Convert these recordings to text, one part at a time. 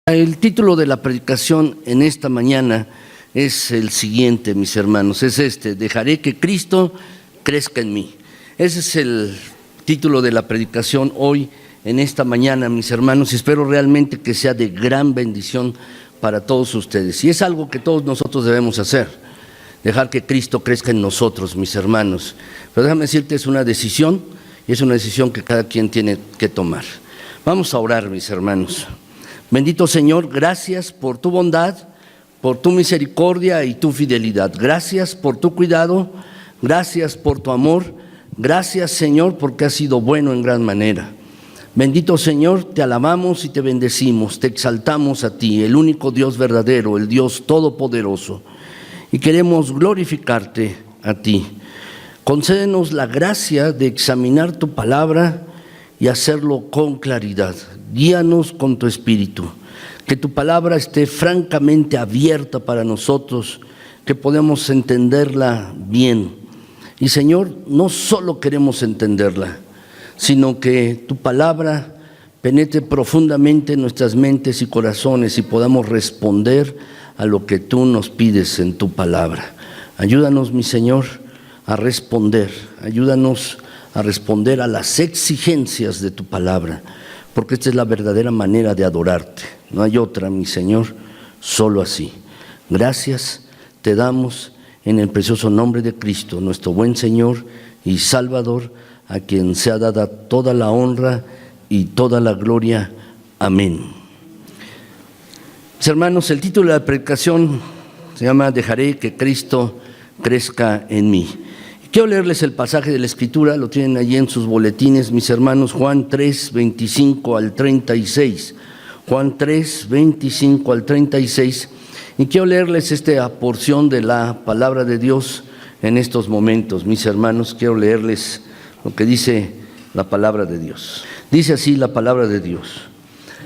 El título de la predicación en esta mañana es el siguiente, mis hermanos, es este: dejaré que Cristo crezca en mí. Ese es el título de la predicación hoy, en esta mañana, mis hermanos, y espero realmente que sea de gran bendición para todos ustedes. Y es algo que todos nosotros debemos hacer, dejar que Cristo crezca en nosotros, mis hermanos. Pero déjame decirte, es una decisión, y es una decisión que cada quien tiene que tomar. Vamos a orar, mis hermanos. Bendito Señor, gracias por tu bondad, por tu misericordia y tu fidelidad. Gracias por tu cuidado, gracias por tu amor. Gracias, Señor, porque has sido bueno en gran manera. Bendito Señor, te alabamos y te bendecimos, te exaltamos a ti, el único Dios verdadero, el Dios todopoderoso. Y queremos glorificarte a ti. Concédenos la gracia de examinar tu palabra y hacerlo con claridad. Guíanos con tu espíritu, que tu palabra esté francamente abierta para nosotros, que podamos entenderla bien. Y Señor, no solo queremos entenderla, sino que tu palabra penetre profundamente en nuestras mentes y corazones y podamos responder a lo que tú nos pides en tu palabra. Ayúdanos, mi Señor, a responder. Ayúdanos a responder a las exigencias de tu palabra, porque esta es la verdadera manera de adorarte. No hay otra, mi Señor, solo así. Gracias te damos en el precioso nombre de Cristo, nuestro buen Señor y Salvador, a quien sea dada toda la honra y toda la gloria. Amén. Mis hermanos, el título de la predicación se llama Dejaré que Cristo crezca en mí. Quiero leerles el pasaje de la Escritura, lo tienen allí en sus boletines, mis hermanos, Juan 3, 25 al 36. Juan 3, 25 al 36. Y quiero leerles esta porción de la palabra de Dios en estos momentos, mis hermanos. Quiero leerles lo que dice la palabra de Dios. Dice así la palabra de Dios.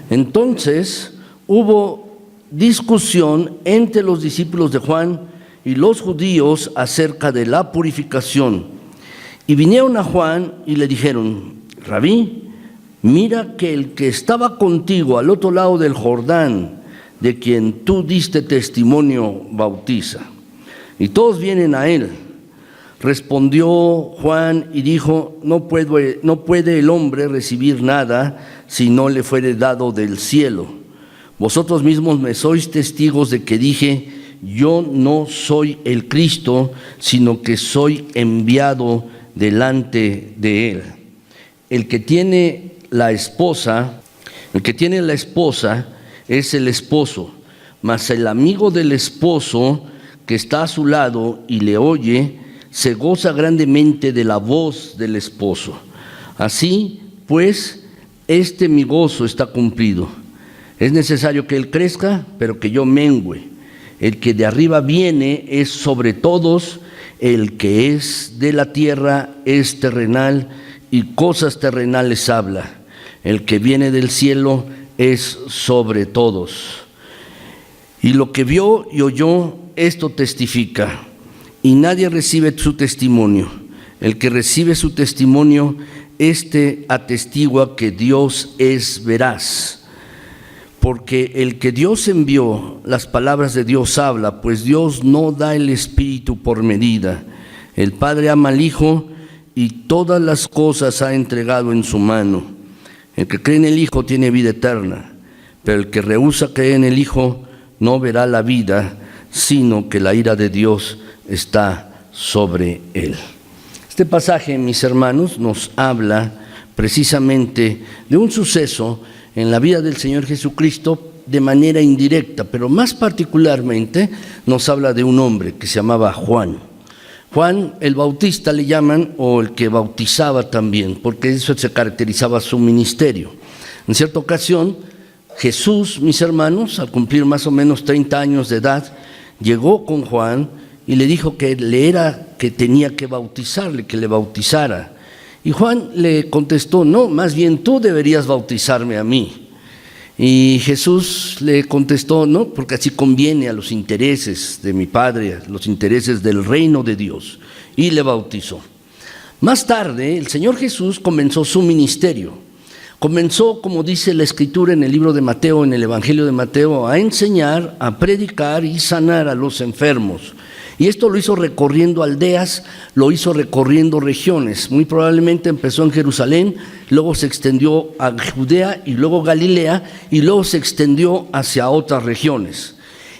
Entonces hubo discusión entre los discípulos de Juan y los judíos acerca de la purificación. Y vinieron a Juan y le dijeron: Rabí, mira que el que estaba contigo al otro lado del Jordán, de quien tú diste testimonio, bautiza. Y todos vienen a él. Respondió Juan y dijo: no puede el hombre recibir nada si no le fuere dado del cielo. Vosotros mismos me sois testigos de que dije: yo no soy el Cristo, sino que soy enviado delante de él. El que tiene la esposa es el esposo, mas el amigo del esposo que está a su lado y le oye, se goza grandemente de la voz del esposo. Así pues, mi gozo está cumplido. Es necesario que él crezca, pero que yo mengüe. El que de arriba viene es sobre todos, el que es de la tierra es terrenal y cosas terrenales habla. El que viene del cielo es sobre todos. Y lo que vio y oyó, esto testifica, y nadie recibe su testimonio. El que recibe su testimonio, este atestigua que Dios es veraz. Porque el que Dios envió, las palabras de Dios habla, pues Dios no da el Espíritu por medida. El Padre ama al Hijo y todas las cosas ha entregado en su mano. El que cree en el Hijo tiene vida eterna, pero el que rehúsa creer en el Hijo no verá la vida, sino que la ira de Dios está sobre él. Este pasaje, mis hermanos, nos habla precisamente de un suceso en la vida del Señor Jesucristo de manera indirecta, pero más particularmente nos habla de un hombre que se llamaba Juan. Juan el Bautista le llaman, o el que bautizaba también, porque eso se caracterizaba su ministerio. En cierta ocasión, Jesús, mis hermanos, al cumplir más o menos 30 años de edad, llegó con Juan y le dijo que que tenía que bautizarle, que le bautizara. Y Juan le contestó: no, más bien tú deberías bautizarme a mí. Y Jesús le contestó, no, porque así conviene a los intereses de mi Padre, a los intereses del reino de Dios, y le bautizó. Más tarde, el Señor Jesús comenzó su ministerio. Comenzó, como dice la Escritura en el libro de Mateo, en el Evangelio de Mateo, a enseñar, a predicar y sanar a los enfermos. Y esto lo hizo recorriendo aldeas, lo hizo recorriendo regiones. Muy probablemente empezó en Jerusalén, luego se extendió a Judea y luego Galilea, y luego se extendió hacia otras regiones.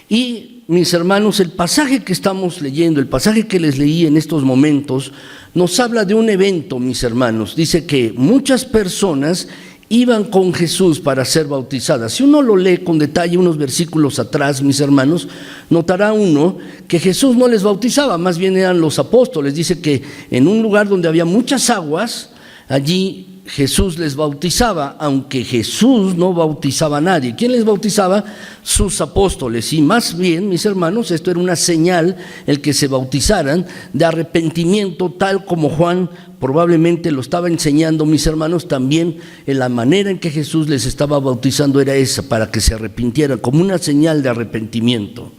Y mis hermanos, el pasaje que estamos leyendo, el pasaje que les leí en estos momentos, nos habla de un evento, mis hermanos. Dice que muchas personas iban con Jesús para ser bautizadas. Si uno lo lee con detalle unos versículos atrás, mis hermanos, notará uno que Jesús no les bautizaba, más bien eran los apóstoles. Dice que en un lugar donde había muchas aguas, allí Jesús les bautizaba, aunque Jesús no bautizaba a nadie. ¿Quién les bautizaba? Sus apóstoles. Y más bien, mis hermanos, esto era una señal, el que se bautizaran, de arrepentimiento, tal como Juan probablemente lo estaba enseñando, mis hermanos. También en la manera en que Jesús les estaba bautizando era esa, para que se arrepintieran, como una señal de arrepentimiento.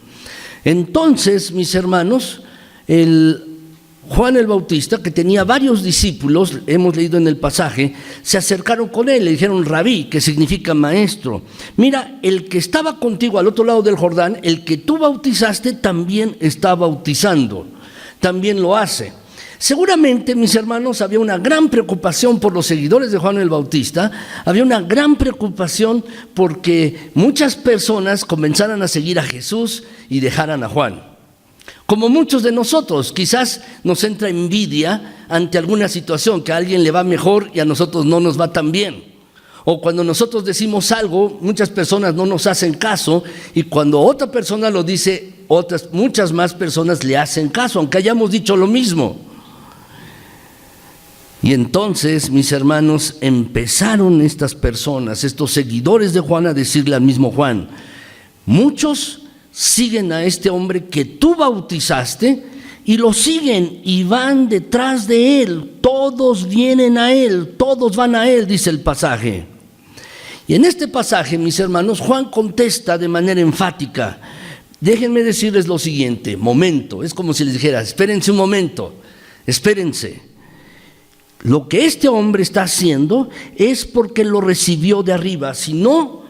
Entonces, mis hermanos, Juan el Bautista, que tenía varios discípulos, hemos leído en el pasaje, se acercaron con él, le dijeron rabí, que significa maestro. Mira, el que estaba contigo al otro lado del Jordán, el que tú bautizaste, también está bautizando, también lo hace. Seguramente, mis hermanos, había una gran preocupación por los seguidores de Juan el Bautista, había una gran preocupación porque muchas personas comenzaran a seguir a Jesús y dejaran a Juan. Como muchos de nosotros, quizás nos entra envidia ante alguna situación, que a alguien le va mejor y a nosotros no nos va tan bien. O cuando nosotros decimos algo, muchas personas no nos hacen caso, y cuando otra persona lo dice, muchas más personas le hacen caso, aunque hayamos dicho lo mismo. Y entonces, mis hermanos, empezaron estas personas, estos seguidores de Juan, a decirle al mismo Juan: muchos siguen a este hombre que tú bautizaste, y lo siguen y van detrás de él, todos vienen a él, todos van a él, dice el pasaje. Y en este pasaje, mis hermanos, Juan contesta de manera enfática. Déjenme decirles lo siguiente, momento, es como si les dijera, espérense un momento, espérense. Lo que este hombre está haciendo es porque lo recibió de arriba. Si no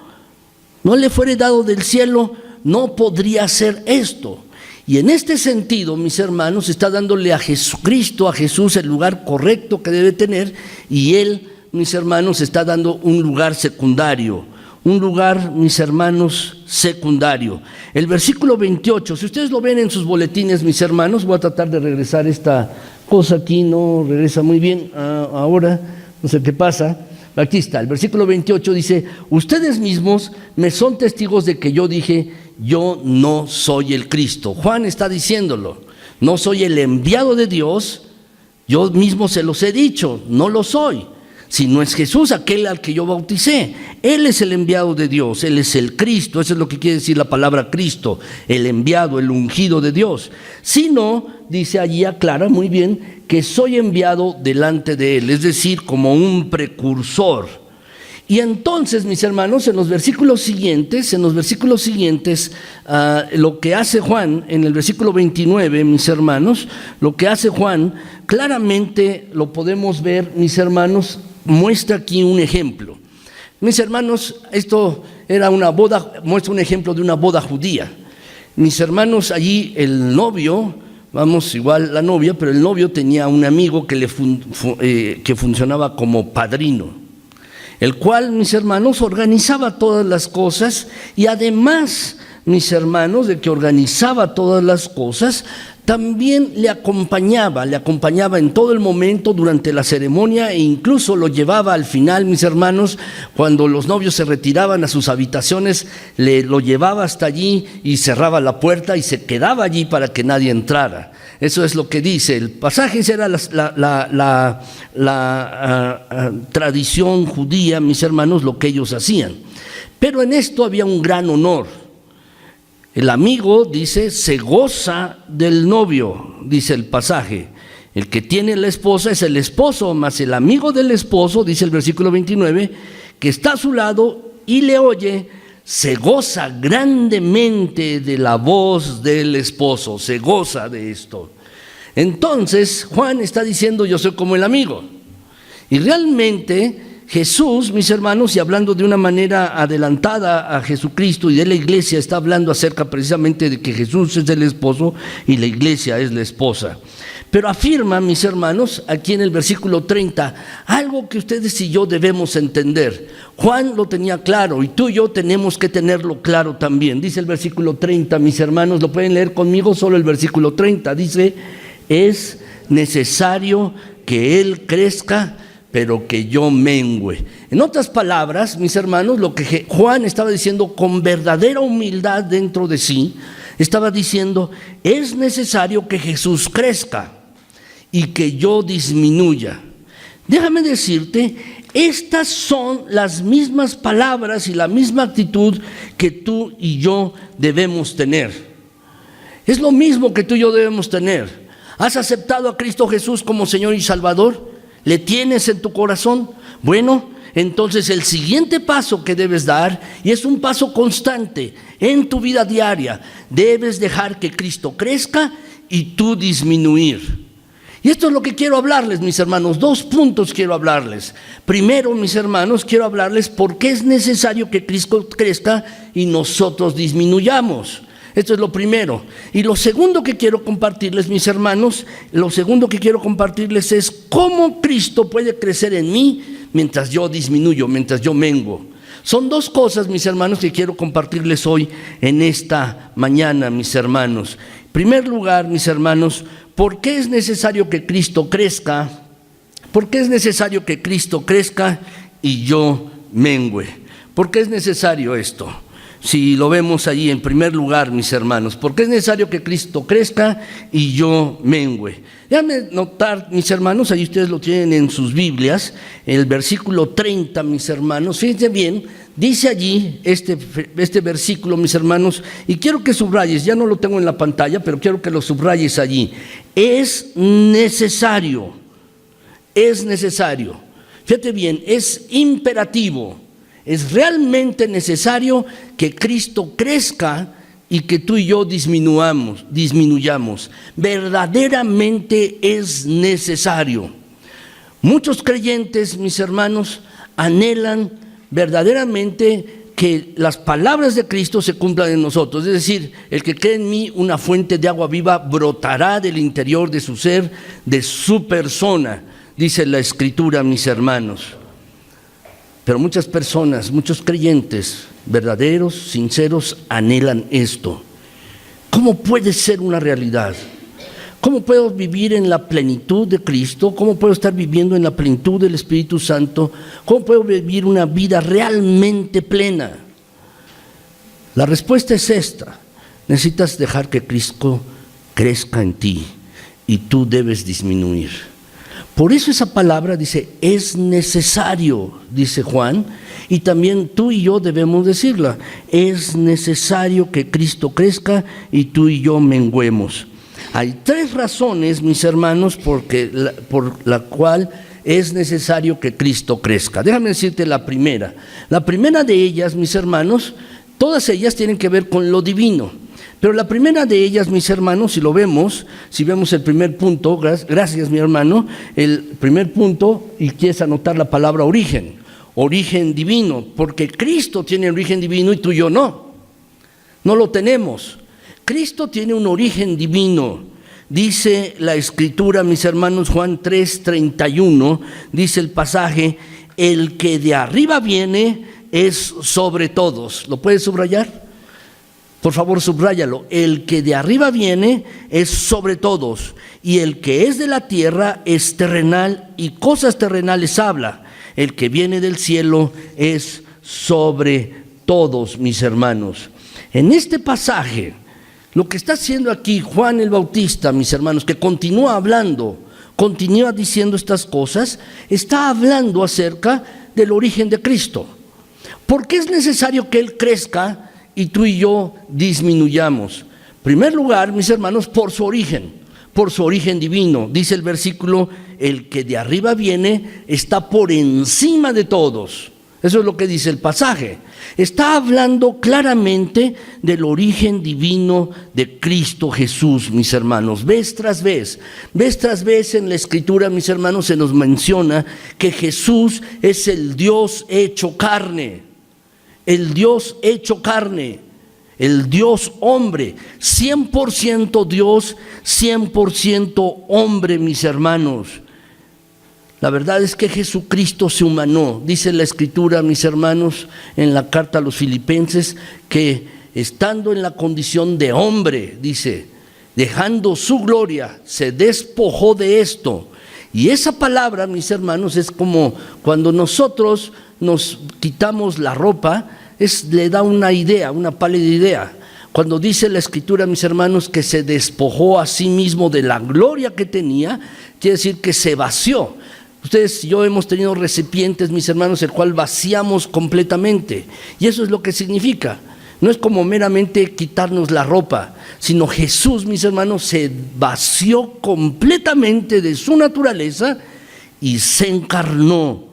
le fuera dado del cielo, no podría hacer esto. Y en este sentido, mis hermanos, está dándole a Jesucristo, a Jesús, el lugar correcto que debe tener, y él, mis hermanos, está dando un lugar secundario. Un lugar, mis hermanos, secundario. El versículo 28, si ustedes lo ven en sus boletines, mis hermanos, voy a tratar de regresar esta cosa aquí, no regresa muy bien ahora, no sé qué pasa. Aquí está, el versículo 28 dice: ustedes mismos me son testigos de que yo dije, yo no soy el Cristo. Juan está diciéndolo, no soy el enviado de Dios, yo mismo se los he dicho, no lo soy. Si no es Jesús aquel al que yo bauticé, Él es el enviado de Dios, Él es el Cristo, eso es lo que quiere decir la palabra Cristo, el enviado, el ungido de Dios. Si no, dice allí, aclara muy bien, que soy enviado delante de Él, es decir, como un precursor. Y entonces, mis hermanos, en los versículos siguientes, lo que hace Juan, en el versículo 29, mis hermanos, lo que hace Juan, claramente lo podemos ver, mis hermanos, muestra aquí un ejemplo. Mis hermanos, esto era una boda, muestra un ejemplo de una boda judía. Mis hermanos, allí el novio, vamos, igual la novia, pero el novio tenía un amigo que funcionaba como padrino, el cual, mis hermanos, organizaba todas las cosas, y además, mis hermanos, de que organizaba todas las cosas, también le acompañaba en todo el momento durante la ceremonia, e incluso lo llevaba al final, mis hermanos, cuando los novios se retiraban a sus habitaciones, lo llevaba hasta allí y cerraba la puerta y se quedaba allí para que nadie entrara. Eso es lo que dice el pasaje. Esa era la tradición judía, mis hermanos, lo que ellos hacían. Pero en esto había un gran honor. El amigo, dice, se goza del novio, dice el pasaje. El que tiene la esposa es el esposo, mas el amigo del esposo, dice el versículo 29, que está a su lado y le oye, se goza grandemente de la voz del esposo, se goza de esto. Entonces Juan está diciendo, yo soy como el amigo. Y realmente Jesús, mis hermanos, y hablando de una manera adelantada a Jesucristo y de la iglesia, está hablando acerca precisamente de que Jesús es el esposo y la iglesia es la esposa. Pero afirma, mis hermanos, aquí en el versículo 30, algo que ustedes y yo debemos entender. Juan lo tenía claro y tú y yo tenemos que tenerlo claro también. Dice el versículo 30, mis hermanos, lo pueden leer conmigo, solo el versículo 30. Dice, es necesario que Él crezca, pero que yo mengüe. En otras palabras, mis hermanos, lo que Juan estaba diciendo con verdadera humildad dentro de sí, estaba diciendo, es necesario que Jesús crezca y que yo disminuya. Déjame decirte, estas son las mismas palabras y la misma actitud que tú y yo debemos tener. Es lo mismo que tú y yo debemos tener. ¿Has aceptado a Cristo Jesús como Señor y Salvador? ¿Le tienes en tu corazón? Bueno, entonces el siguiente paso que debes dar, y es un paso constante en tu vida diaria, debes dejar que Cristo crezca y tú disminuir. Y esto es lo que quiero hablarles, mis hermanos. 2 puntos quiero hablarles. Primero, mis hermanos, quiero hablarles por qué es necesario que Cristo crezca y nosotros disminuyamos. Esto es lo primero. Y lo segundo que quiero compartirles, mis hermanos, es cómo Cristo puede crecer en mí mientras yo disminuyo, mientras yo menguo. Son 2 cosas, mis hermanos, que quiero compartirles hoy en esta mañana, mis hermanos. En primer lugar, mis hermanos, ¿por qué es necesario que Cristo crezca? ¿Por qué es necesario que Cristo crezca y yo mengüe? ¿Por qué es necesario esto? Si lo vemos allí, en primer lugar, mis hermanos, porque es necesario que Cristo crezca y yo mengüe. Déjame notar, mis hermanos, ahí ustedes lo tienen en sus Biblias, el versículo 30, mis hermanos, fíjense bien, dice allí este versículo, mis hermanos, y quiero que subrayes, ya no lo tengo en la pantalla, pero quiero que lo subrayes allí. Es necesario, fíjate bien, es imperativo. Es realmente necesario que Cristo crezca y que tú y yo disminuyamos. Verdaderamente es necesario. Muchos creyentes, mis hermanos, anhelan verdaderamente que las palabras de Cristo se cumplan en nosotros. Es decir, el que cree en mí, una fuente de agua viva brotará del interior de su ser, de su persona, dice la Escritura, mis hermanos. Pero muchas personas, muchos creyentes verdaderos, sinceros, anhelan esto. ¿Cómo puede ser una realidad? ¿Cómo puedo vivir en la plenitud de Cristo? ¿Cómo puedo estar viviendo en la plenitud del Espíritu Santo? ¿Cómo puedo vivir una vida realmente plena? La respuesta es esta. Necesitas dejar que Cristo crezca en ti y tú debes disminuir. Por eso esa palabra dice, es necesario, dice Juan, y también tú y yo debemos decirla, es necesario que Cristo crezca y tú y yo menguemos. Hay 3 razones, mis hermanos, por la cual es necesario que Cristo crezca. Déjame decirte la primera. La primera de ellas, mis hermanos, todas ellas tienen que ver con lo divino. Pero la primera de ellas, mis hermanos, si vemos el primer punto, gracias mi hermano, el primer punto, y quieres anotar la palabra origen divino, porque Cristo tiene origen divino y tú y yo no lo tenemos. Cristo tiene un origen divino. Dice la Escritura, mis hermanos, Juan 3:31, dice el pasaje, el que de arriba viene es sobre todos. ¿Lo puedes subrayar? Por favor, subráyalo. El que de arriba viene es sobre todos, y el que es de la tierra es terrenal, y cosas terrenales habla. El que viene del cielo es sobre todos, mis hermanos. En este pasaje, lo que está haciendo aquí Juan el Bautista, mis hermanos, que continúa diciendo estas cosas, está hablando acerca del origen de Cristo. ¿Por qué es necesario que Él crezca y tú y yo disminuyamos? En primer lugar, mis hermanos, por su origen divino. Dice el versículo, el que de arriba viene está por encima de todos. Eso es lo que dice el pasaje. Está hablando claramente del origen divino de Cristo Jesús, mis hermanos. Vez tras vez en la Escritura, mis hermanos, se nos menciona que Jesús es el Dios hecho carne. El Dios hecho carne. El Dios hombre. 100% Dios, 100% hombre, mis hermanos. La verdad es que Jesucristo se humanó. Dice la Escritura, mis hermanos, en la carta a los Filipenses, que estando en la condición de hombre, dice, dejando su gloria, se despojó de esto. Y esa palabra, mis hermanos, es como cuando nosotros nos quitamos la ropa, le da una idea, una pálida idea. Cuando dice la Escritura, mis hermanos, que se despojó a sí mismo de la gloria que tenía, quiere decir que se vació. Ustedes y yo hemos tenido recipientes, mis hermanos, el cual vaciamos completamente. Y eso es lo que significa. No es como meramente quitarnos la ropa, sino Jesús, mis hermanos, se vació completamente de su naturaleza y se encarnó,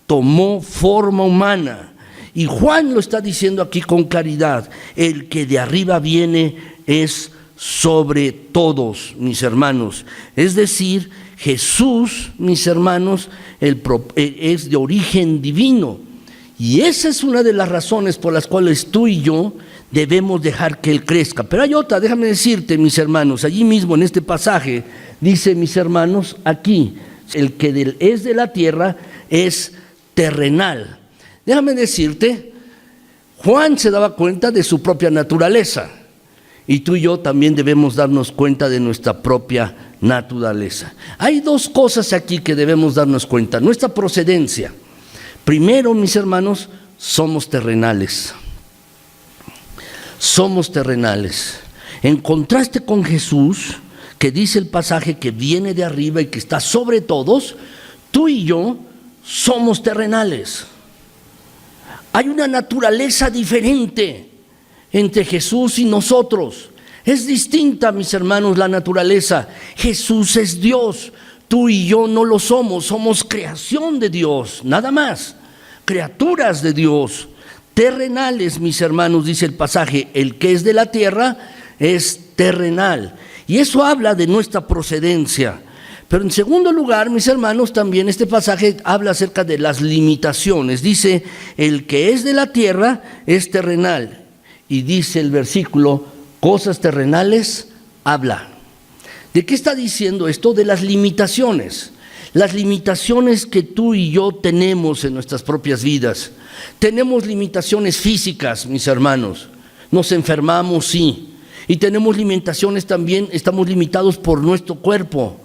tomó forma humana. Y Juan lo está diciendo aquí con claridad: el que de arriba viene es sobre todos, mis hermanos. Es decir, Jesús, mis hermanos, es de origen divino. Y esa es una de las razones por las cuales tú y yo debemos dejar que Él crezca. Pero hay otra, déjame decirte, mis hermanos, allí mismo en este pasaje, dice, mis hermanos, aquí, el que es de la tierra es terrenal. Déjame decirte, Juan se daba cuenta de su propia naturaleza. Y tú y yo también debemos darnos cuenta de nuestra propia naturaleza. Hay dos cosas aquí que debemos darnos cuenta. Nuestra procedencia. Primero, mis hermanos, somos terrenales. Somos terrenales. En contraste con Jesús, que dice el pasaje que viene de arriba y que está sobre todos, tú y yo somos terrenales. Hay una naturaleza diferente entre Jesús y nosotros. Es distinta, mis hermanos, la naturaleza. Jesús es Dios, tú y yo no lo somos. Somos creación de Dios, nada más. Criaturas de Dios, terrenales, mis hermanos, dice el pasaje. El que es de la tierra es terrenal. Y eso habla de nuestra procedencia. Pero en segundo lugar, mis hermanos, también este pasaje habla acerca de las limitaciones. Dice, el que es de la tierra es terrenal. Y dice el versículo, cosas terrenales habla. ¿De qué está diciendo esto? De las limitaciones. Las limitaciones que tú y yo tenemos en nuestras propias vidas. Tenemos limitaciones físicas, mis hermanos. Nos enfermamos, sí. Y tenemos limitaciones también, estamos limitados por nuestro cuerpo.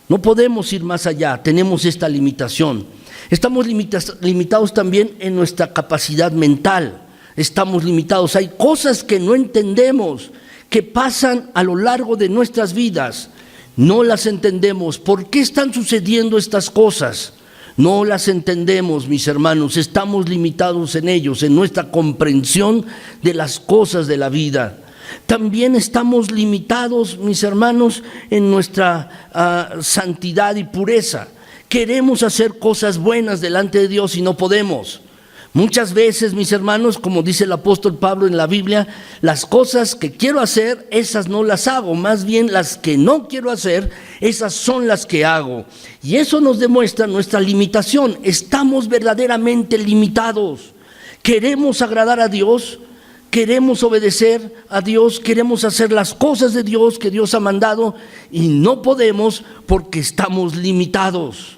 No podemos ir más allá, tenemos esta limitación. Estamos limitados también en nuestra capacidad mental. Estamos limitados, hay cosas que no entendemos, que pasan a lo largo de nuestras vidas. No las entendemos. ¿Por qué están sucediendo estas cosas? No las entendemos, mis hermanos. Estamos limitados en ellos, en nuestra comprensión de las cosas de la vida. También estamos limitados, mis hermanos, en nuestra santidad y pureza. Queremos hacer cosas buenas delante de Dios y no podemos. Muchas veces, mis hermanos, como dice el apóstol Pablo en la Biblia, las cosas que quiero hacer, esas no las hago. Más bien las que no quiero hacer, esas son las que hago. Y eso nos demuestra nuestra limitación. Estamos verdaderamente limitados. Queremos agradar a Dios, queremos obedecer a Dios, queremos hacer las cosas de Dios que Dios ha mandado y no podemos porque estamos limitados.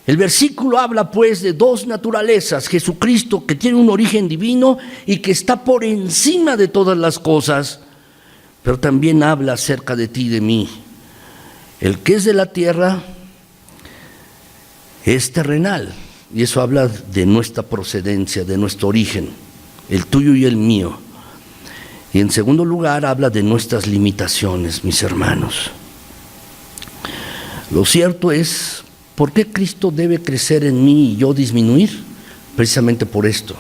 El versículo habla pues de dos naturalezas: Jesucristo, que tiene un origen divino y que está por encima de todas las cosas, pero también habla acerca de ti y de mí. El que es de la tierra es terrenal, y eso habla de nuestra procedencia, de nuestro origen, el tuyo y el mío. Y en segundo lugar habla de nuestras limitaciones, mis hermanos. Lo cierto es, ¿por qué Cristo debe crecer en mí y yo disminuir? Precisamente por esto.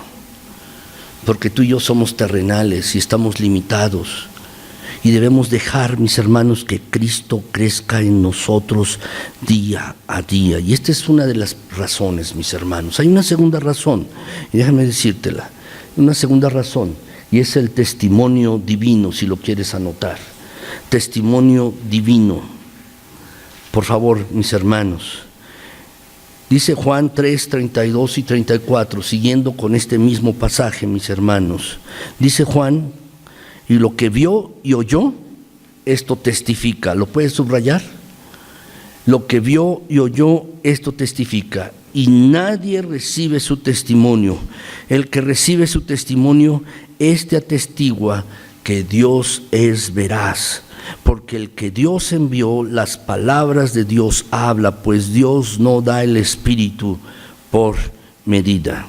Porque tú y yo somos terrenales y estamos limitados. Y debemos dejar, mis hermanos, que Cristo crezca en nosotros día a día. Y esta es una de las razones, mis hermanos. Hay una segunda razón, y déjame decírtela, una segunda razón, y es el testimonio divino, si lo quieres anotar. Testimonio divino. Por favor, mis hermanos. Dice Juan 3, 32 y 34, siguiendo con este mismo pasaje, mis hermanos. Dice Juan, y lo que vio y oyó, esto testifica. ¿Lo puedes subrayar? Lo que vio y oyó, esto testifica. Y nadie recibe su testimonio. El que recibe su testimonio, este atestigua que Dios es veraz. Porque el que Dios envió, las palabras de Dios habla, pues Dios no da el Espíritu por medida.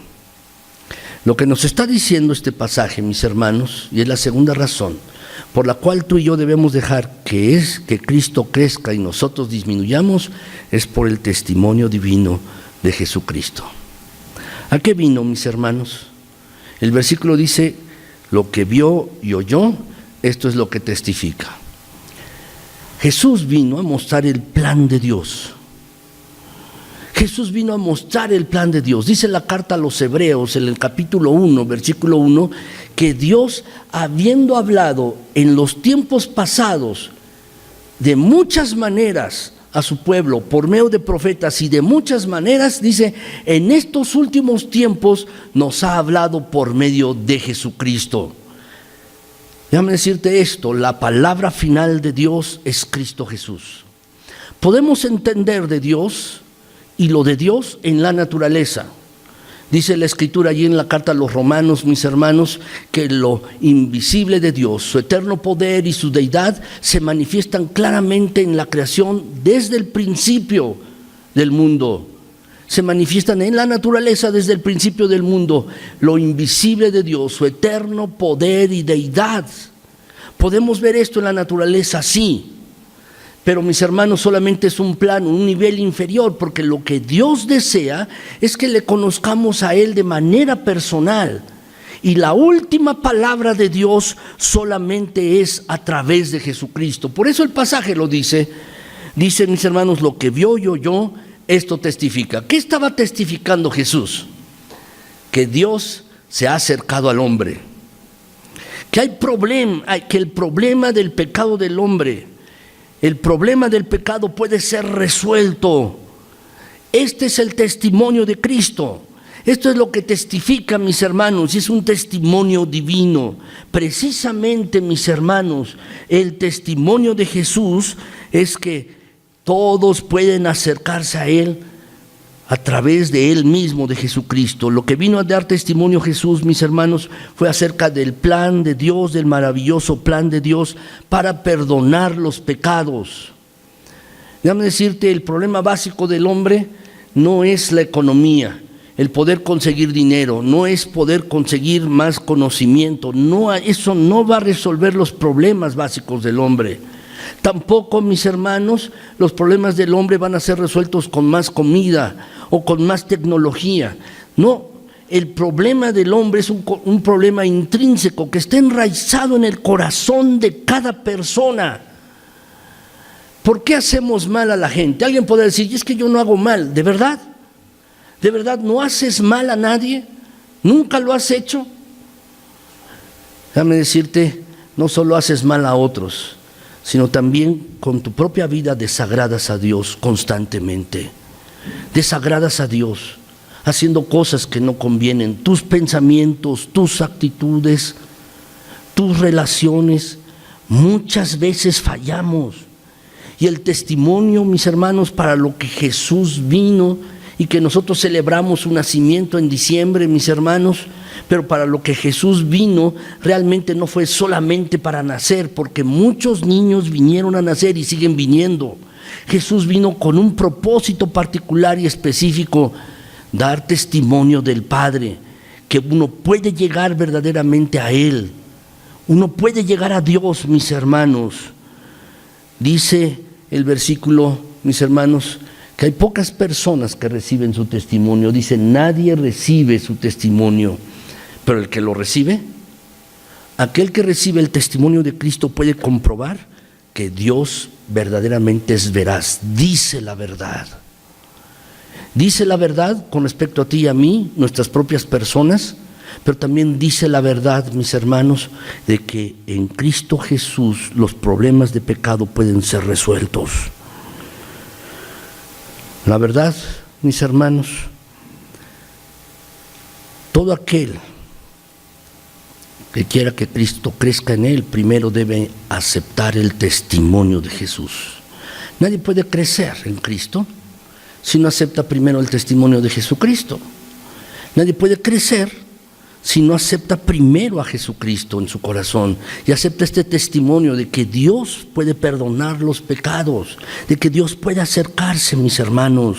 Lo que nos está diciendo este pasaje, mis hermanos, y es la segunda razón por la cual tú y yo debemos dejar que Cristo crezca y nosotros disminuyamos, es por el testimonio divino de Jesucristo. ¿A qué vino, mis hermanos? El versículo dice, lo que vio y oyó, esto es lo que testifica. Jesús vino a mostrar el plan de Dios. Jesús vino a mostrar el plan de Dios. Dice la carta a los Hebreos, en el capítulo 1, versículo 1, que Dios, habiendo hablado en los tiempos pasados de muchas maneras a su pueblo, por medio de profetas y de muchas maneras, dice, en estos últimos tiempos nos ha hablado por medio de Jesucristo. Déjame decirte esto, la palabra final de Dios es Cristo Jesús. Podemos entender de Dios y lo de Dios en la naturaleza. Dice la Escritura allí en la carta a los Romanos, mis hermanos, que lo invisible de Dios, su eterno poder y su deidad se manifiestan claramente en la creación desde el principio del mundo. Se manifiestan en la naturaleza desde el principio del mundo, lo invisible de Dios, su eterno poder y deidad. Podemos ver esto en la naturaleza, sí. Pero, mis hermanos, solamente es un plano, un nivel inferior, porque lo que Dios desea es que le conozcamos a Él de manera personal. Y la última palabra de Dios solamente es a través de Jesucristo. Por eso el pasaje lo dice, mis hermanos, lo que vio y oyó, esto testifica. ¿Qué estaba testificando Jesús? Que Dios se ha acercado al hombre. Que el problema del pecado del hombre, el problema del pecado puede ser resuelto. Este es el testimonio de Cristo. Esto es lo que testifica, mis hermanos, y es un testimonio divino. Precisamente, mis hermanos, el testimonio de Jesús es que todos pueden acercarse a Él a través de Él mismo, de Jesucristo. Lo que vino a dar testimonio Jesús, mis hermanos, fue acerca del plan de Dios, del maravilloso plan de Dios para perdonar los pecados. Déjame decirte, el problema básico del hombre no es la economía, el poder conseguir dinero, no es poder conseguir más conocimiento, no, eso no va a resolver los problemas básicos del hombre. Tampoco, mis hermanos, los problemas del hombre van a ser resueltos con más comida o con más tecnología. No, el problema del hombre es un problema intrínseco que está enraizado en el corazón de cada persona. ¿Por qué hacemos mal a la gente? Alguien podrá decir, y es que yo no hago mal. ¿De verdad? ¿De verdad no haces mal a nadie? ¿Nunca lo has hecho? Déjame decirte, no solo haces mal a otros, sino también con tu propia vida desagradas a Dios constantemente. Desagradas a Dios, haciendo cosas que no convienen. Tus pensamientos, tus actitudes, tus relaciones, muchas veces fallamos. Y el testimonio, mis hermanos, para lo que Jesús vino y que nosotros celebramos su nacimiento en diciembre, mis hermanos, pero para lo que Jesús vino realmente no fue solamente para nacer, porque muchos niños vinieron a nacer y siguen viniendo. Jesús vino con un propósito particular y específico, dar testimonio del Padre, que uno puede llegar verdaderamente a Él, uno puede llegar a Dios, mis hermanos. Dice el versículo, mis hermanos, que hay pocas personas que reciben su testimonio. Dice, nadie recibe su testimonio. Pero el que lo recibe, aquel que recibe el testimonio de Cristo puede comprobar que Dios verdaderamente es veraz, dice la verdad. Dice la verdad con respecto a ti y a mí, nuestras propias personas, pero también dice la verdad, mis hermanos, de que en Cristo Jesús los problemas de pecado pueden ser resueltos. La verdad, mis hermanos, todo aquel que quiera que Cristo crezca en él, primero debe aceptar el testimonio de Jesús. Nadie puede crecer en Cristo si no acepta primero el testimonio de Jesucristo. Nadie puede crecer si no acepta primero a Jesucristo en su corazón y acepta este testimonio de que Dios puede perdonar los pecados, de que Dios puede acercarse, mis hermanos.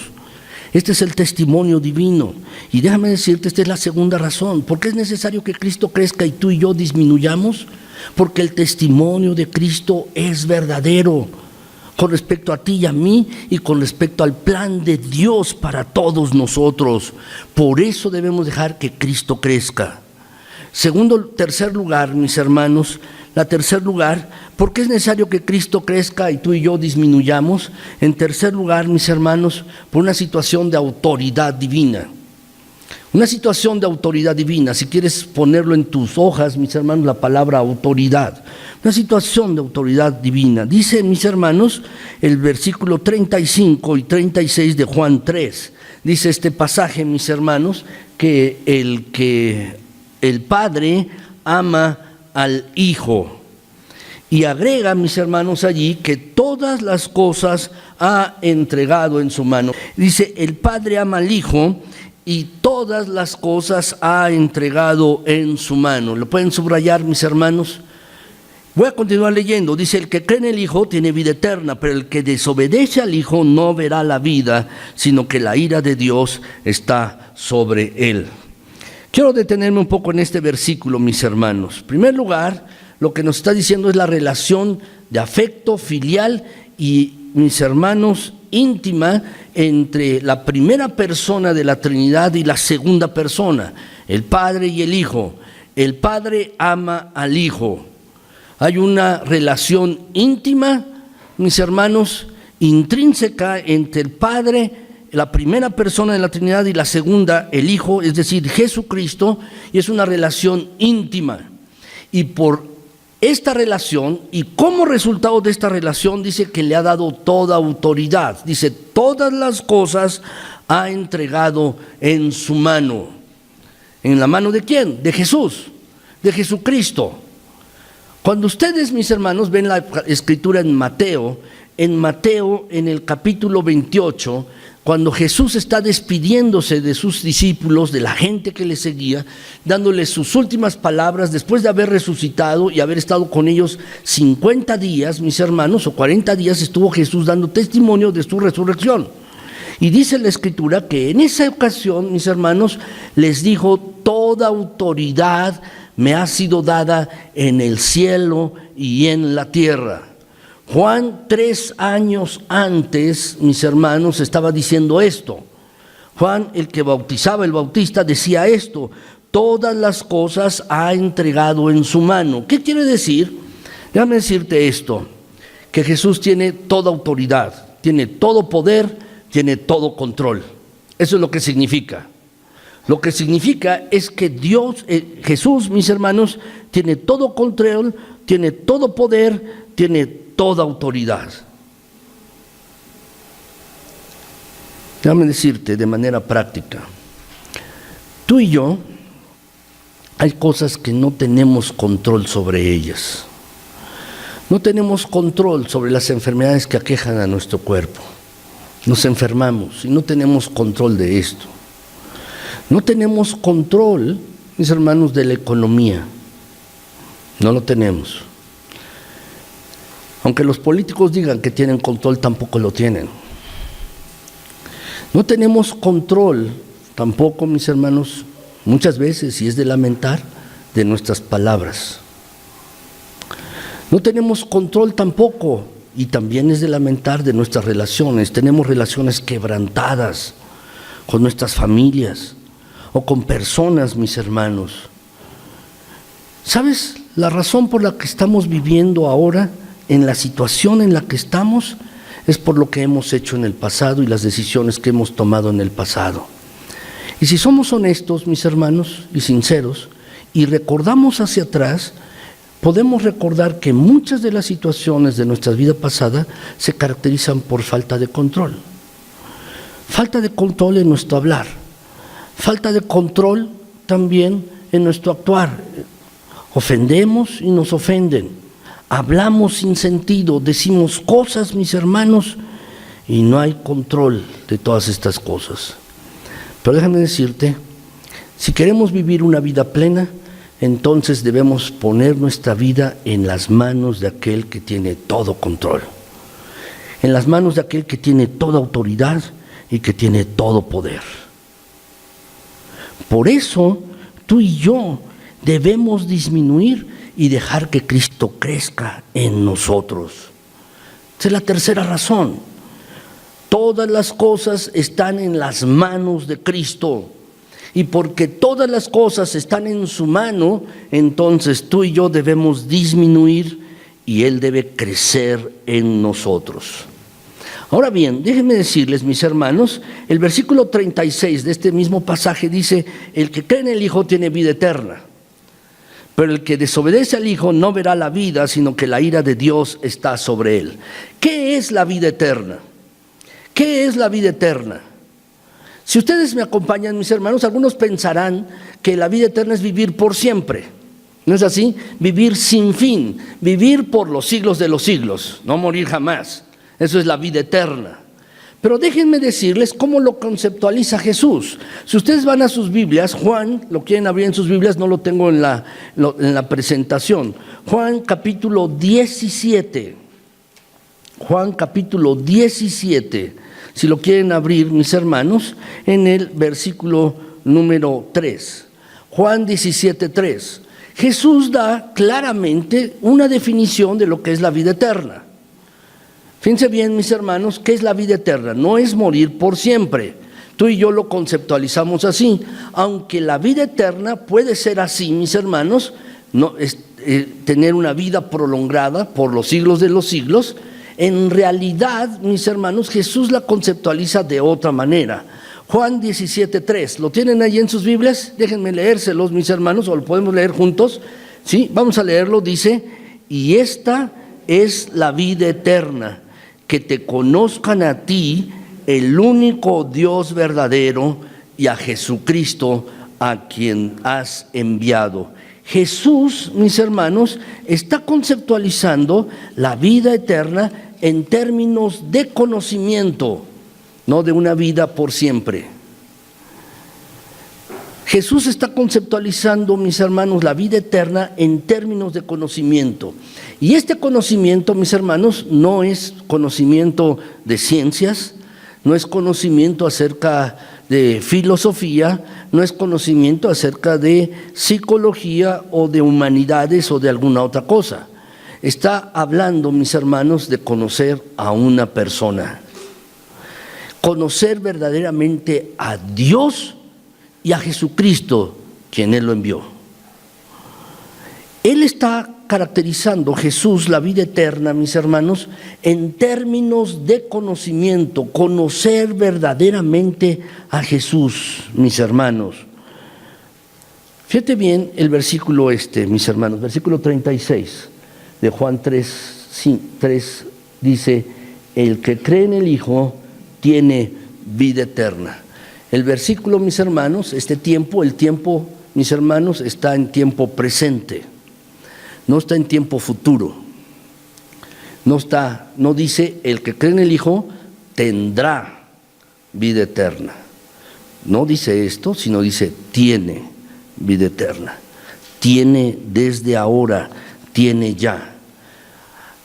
Este es el testimonio divino. Y déjame decirte, esta es la segunda razón. ¿Por qué es necesario que Cristo crezca y tú y yo disminuyamos? Porque el testimonio de Cristo es verdadero con respecto a ti y a mí y con respecto al plan de Dios para todos nosotros. Por eso debemos dejar que Cristo crezca. Tercer lugar, mis hermanos, ¿por qué es necesario que Cristo crezca y tú y yo disminuyamos? En tercer lugar, mis hermanos, por una situación de autoridad divina. Una situación de autoridad divina, si quieres ponerlo en tus hojas, mis hermanos, la palabra autoridad. Una situación de autoridad divina. Dice, mis hermanos, el versículo 35 y 36 de Juan 3. Dice este pasaje, mis hermanos, que el Padre ama al Hijo. Y agrega, mis hermanos, allí que todas las cosas ha entregado en su mano. Dice, el Padre ama al Hijo y todas las cosas ha entregado en su mano. ¿Lo pueden subrayar, mis hermanos? Voy a continuar leyendo. Dice, el que cree en el Hijo tiene vida eterna, pero el que desobedece al Hijo no verá la vida, sino que la ira de Dios está sobre él. Quiero detenerme un poco en este versículo, mis hermanos. En primer lugar, lo que nos está diciendo es la relación de afecto filial y, mis hermanos, íntima entre la primera persona de la Trinidad y la segunda persona, el Padre y el Hijo. El Padre ama al Hijo. Hay una relación íntima, mis hermanos, intrínseca entre el Padre, la primera persona de la Trinidad, y la segunda, el Hijo, es decir, Jesucristo, y es una relación íntima. Y por esta relación, y como resultado de esta relación, dice que le ha dado toda autoridad. Dice, todas las cosas ha entregado en su mano. ¿En la mano de quién? De Jesús, de Jesucristo. Cuando ustedes, mis hermanos, ven la escritura en Mateo, en el capítulo 28, cuando Jesús está despidiéndose de sus discípulos, de la gente que le seguía, dándoles sus últimas palabras después de haber resucitado y haber estado con ellos 50 días, mis hermanos, o 40 días estuvo Jesús dando testimonio de su resurrección. Y dice la escritura que en esa ocasión, mis hermanos, les dijo, toda autoridad me ha sido dada en el cielo y en la tierra. Juan 3 años antes, mis hermanos, estaba diciendo esto. Juan, el que bautizaba, el bautista, decía esto: todas las cosas ha entregado en su mano. ¿Qué quiere decir? Déjame decirte esto, que Jesús tiene toda autoridad, tiene todo poder, tiene todo control. Eso es lo que significa. Lo que significa es que Jesús, mis hermanos, tiene todo control, tiene todo poder, tiene toda autoridad. Déjame decirte de manera práctica, tú y yo, hay cosas que no tenemos control sobre ellas. No tenemos control sobre las enfermedades que aquejan a nuestro cuerpo. Nos enfermamos y no tenemos control de esto. No tenemos control, mis hermanos, de la economía. No lo tenemos. Aunque los políticos digan que tienen control, tampoco lo tienen. No tenemos control tampoco, mis hermanos, muchas veces, y es de lamentar, de nuestras palabras. No tenemos control tampoco, y también es de lamentar, de nuestras relaciones. Tenemos relaciones quebrantadas con nuestras familias o con personas, mis hermanos. ¿Sabes la razón por la que estamos viviendo ahora, en la situación en la que estamos? Es por lo que hemos hecho en el pasado y las decisiones que hemos tomado en el pasado. Y si somos honestos, mis hermanos, y sinceros, y recordamos hacia atrás, podemos recordar que muchas de las situaciones de nuestra vida pasada se caracterizan por falta de control. Falta de control en nuestro hablar, falta de control también en nuestro actuar. Ofendemos y nos ofenden, hablamos sin sentido, decimos cosas, mis hermanos, y no hay control de todas estas cosas. Pero déjame decirte, si queremos vivir una vida plena, entonces debemos poner nuestra vida en las manos de aquel que tiene todo control, en las manos de aquel que tiene toda autoridad y que tiene todo poder. Por eso, tú y yo debemos disminuir y dejar que Cristo crezca en nosotros. Esa es la tercera razón. Todas las cosas están en las manos de Cristo. Y porque todas las cosas están en su mano, entonces tú y yo debemos disminuir y Él debe crecer en nosotros. Ahora bien, déjenme decirles, mis hermanos, el versículo 36 de este mismo pasaje dice: el que cree en el Hijo tiene vida eterna, pero el que desobedece al Hijo no verá la vida, sino que la ira de Dios está sobre él. ¿Qué es la vida eterna? ¿Qué es la vida eterna? Si ustedes me acompañan, mis hermanos, algunos pensarán que la vida eterna es vivir por siempre. ¿No es así? Vivir sin fin, vivir por los siglos de los siglos, no morir jamás. Eso es la vida eterna. Pero déjenme decirles cómo lo conceptualiza Jesús. Si ustedes van a sus Biblias, Juan, lo quieren abrir en sus Biblias, no lo tengo en la presentación. Juan capítulo 17. Juan capítulo 17. Si lo quieren abrir, mis hermanos, en el versículo número 3. Juan 17:3. Jesús da claramente una definición de lo que es la vida eterna. Fíjense bien, mis hermanos, ¿qué es la vida eterna? No es morir por siempre. Tú y yo lo conceptualizamos así. Aunque la vida eterna puede ser así, mis hermanos, no es, tener una vida prolongada por los siglos de los siglos. En realidad, mis hermanos, Jesús la conceptualiza de otra manera. Juan 17:3, ¿lo tienen ahí en sus Biblias? Déjenme leérselos, mis hermanos, o lo podemos leer juntos. ¿Sí? Vamos a leerlo, dice: y esta es la vida eterna, que te conozcan a ti, el único Dios verdadero, y a Jesucristo, a quien has enviado. Jesús, mis hermanos, está conceptualizando la vida eterna en términos de conocimiento, no de una vida por siempre. Jesús está conceptualizando, mis hermanos, la vida eterna en términos de conocimiento. Y este conocimiento, mis hermanos, no es conocimiento de ciencias, no es conocimiento acerca de filosofía, no es conocimiento acerca de psicología o de humanidades o de alguna otra cosa. Está hablando, mis hermanos, de conocer a una persona. Conocer verdaderamente a Dios y a Jesucristo, quien Él lo envió. Él está caracterizando, Jesús, la vida eterna, mis hermanos, en términos de conocimiento, conocer verdaderamente a Jesús, mis hermanos. Fíjate bien el versículo mis hermanos, versículo 36 de Juan 3 dice: el que cree en el Hijo tiene vida eterna. El versículo, mis hermanos, el tiempo, mis hermanos, está en tiempo presente. No está en tiempo futuro. No dice el que cree en el Hijo tendrá vida eterna. No dice esto, sino dice tiene vida eterna. Tiene desde ahora, tiene ya.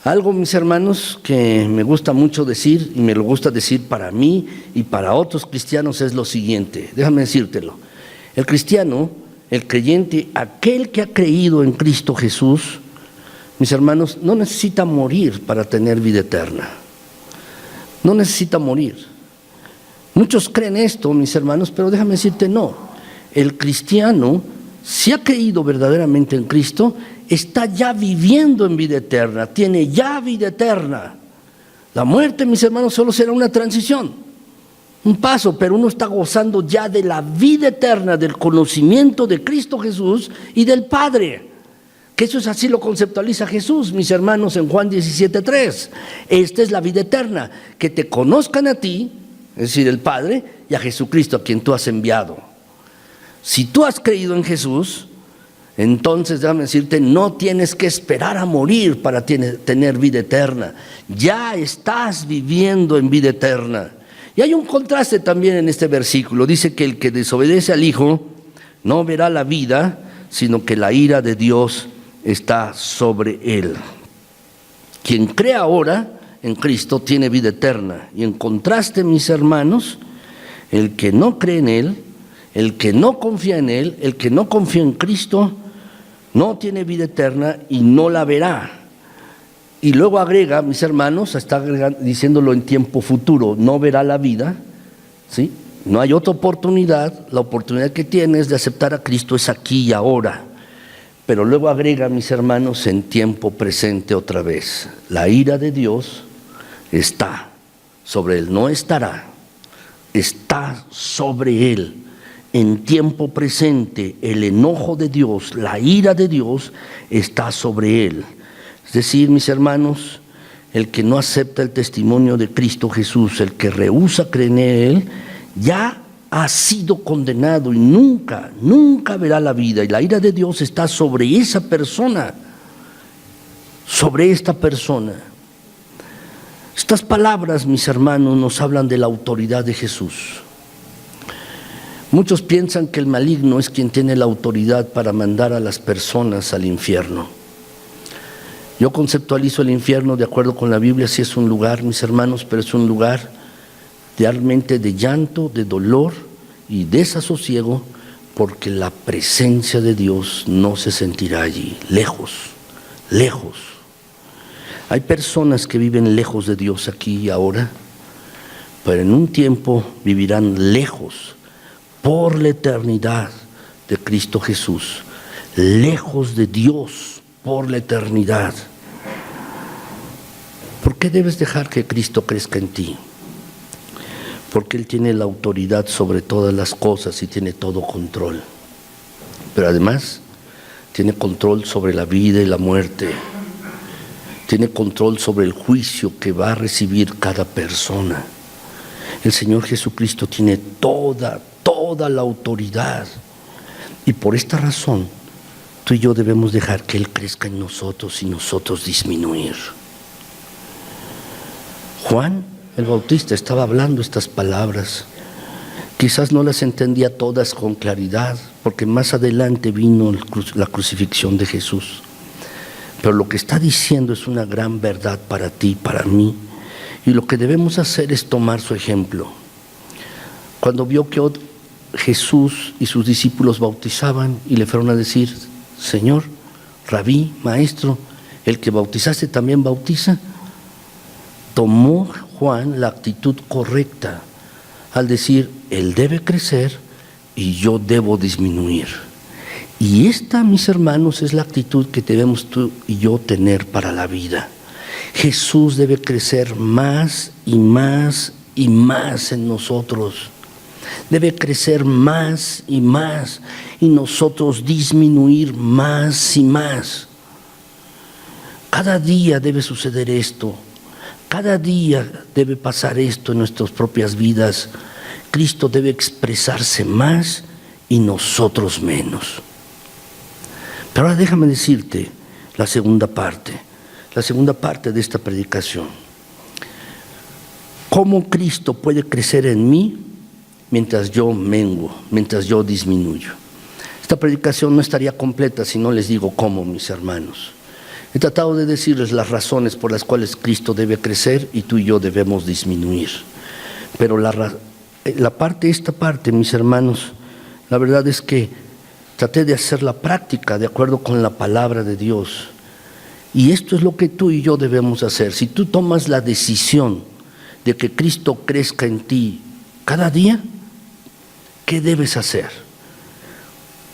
Algo, mis hermanos, que me gusta mucho decir, y me lo gusta decir para mí y para otros cristianos, es lo siguiente. Déjame decírtelo. El cristiano, el creyente, aquel que ha creído en Cristo Jesús, mis hermanos, no necesita morir para tener vida eterna. No necesita morir. Muchos creen esto, mis hermanos, pero déjame decirte no. El cristiano si ha creído verdaderamente en Cristo, está ya viviendo en vida eterna, tiene ya vida eterna. La muerte, mis hermanos, solo será una transición, un paso, pero uno está gozando ya de la vida eterna, del conocimiento de Cristo Jesús y del Padre. Que eso es así lo conceptualiza Jesús, mis hermanos, en Juan 17:3. Esta es la vida eterna, que te conozcan a ti, es decir, el Padre, y a Jesucristo, a quien tú has enviado. Si tú has creído en Jesús, entonces déjame decirte, no tienes que esperar a morir para tener vida eterna. Ya estás viviendo en vida eterna. Y hay un contraste también en este versículo. Dice que el que desobedece al Hijo no verá la vida, sino que la ira de Dios está sobre él. Quien cree ahora en Cristo tiene vida eterna. Y en contraste, mis hermanos, el que no cree en Él, el que no confía en Él, el que no confía en Cristo, no tiene vida eterna y no la verá. Y luego agrega, mis hermanos, está diciéndolo en tiempo futuro, no verá la vida, ¿sí? No hay otra oportunidad, la oportunidad que tienes de aceptar a Cristo es aquí y ahora. Pero luego agrega, mis hermanos, en tiempo presente otra vez, la ira de Dios está sobre él, no estará, está sobre él. En tiempo presente, el enojo de Dios, la ira de Dios está sobre él. Es decir, mis hermanos, el que no acepta el testimonio de Cristo Jesús, el que rehúsa creer en Él, ya ha sido condenado y nunca verá la vida. Y la ira de Dios está sobre esa persona, sobre esta persona. Estas palabras, mis hermanos, nos hablan de la autoridad de Jesús. Muchos piensan que el maligno es quien tiene la autoridad para mandar a las personas al infierno. Yo conceptualizo el infierno de acuerdo con la Biblia, sí es un lugar, mis hermanos, pero es un lugar realmente de llanto, de dolor y desasosiego, porque la presencia de Dios no se sentirá allí, lejos, lejos. Hay personas que viven lejos de Dios aquí y ahora, pero en un tiempo vivirán lejos, por la eternidad de Cristo Jesús, lejos de Dios por la eternidad. ¿Por qué debes dejar que Cristo crezca en ti? Porque Él tiene la autoridad sobre todas las cosas y tiene todo control. Pero además tiene control sobre la vida y la muerte. Tiene control sobre el juicio que va a recibir cada persona. El Señor Jesucristo tiene toda la autoridad. Y por esta razón, tú y yo debemos dejar que Él crezca en nosotros y nosotros disminuir. Juan el Bautista estaba hablando estas palabras. Quizás no las entendía todas con claridad, porque más adelante vino la crucifixión de Jesús. Pero lo que está diciendo es una gran verdad para ti, para mí. Y lo que debemos hacer es tomar su ejemplo. Cuando vio que Jesús y sus discípulos bautizaban y le fueron a decir: Señor, Rabí, Maestro, el que bautizaste también bautiza, tomó Juan la actitud correcta al decir: Él debe crecer y yo debo disminuir. Y esta, mis hermanos, es la actitud que debemos tú y yo tener para la vida. Jesús debe crecer más y más y más en nosotros. Debe crecer más y más y nosotros disminuir más y más. Cada día debe suceder esto. Cada día debe pasar esto en nuestras propias vidas. Cristo debe expresarse más y nosotros menos. Pero ahora déjame decirte la segunda parte de esta predicación. ¿Cómo Cristo puede crecer en mí mientras yo menguo, mientras yo disminuyo? Esta predicación no estaría completa si no les digo cómo, mis hermanos. He tratado de decirles las razones por las cuales Cristo debe crecer y tú y yo debemos disminuir. Pero esta parte, mis hermanos, la verdad es que traté de hacer la práctica de acuerdo con la palabra de Dios. Y esto es lo que tú y yo debemos hacer. Si tú tomas la decisión de que Cristo crezca en ti cada día, ¿qué debes hacer?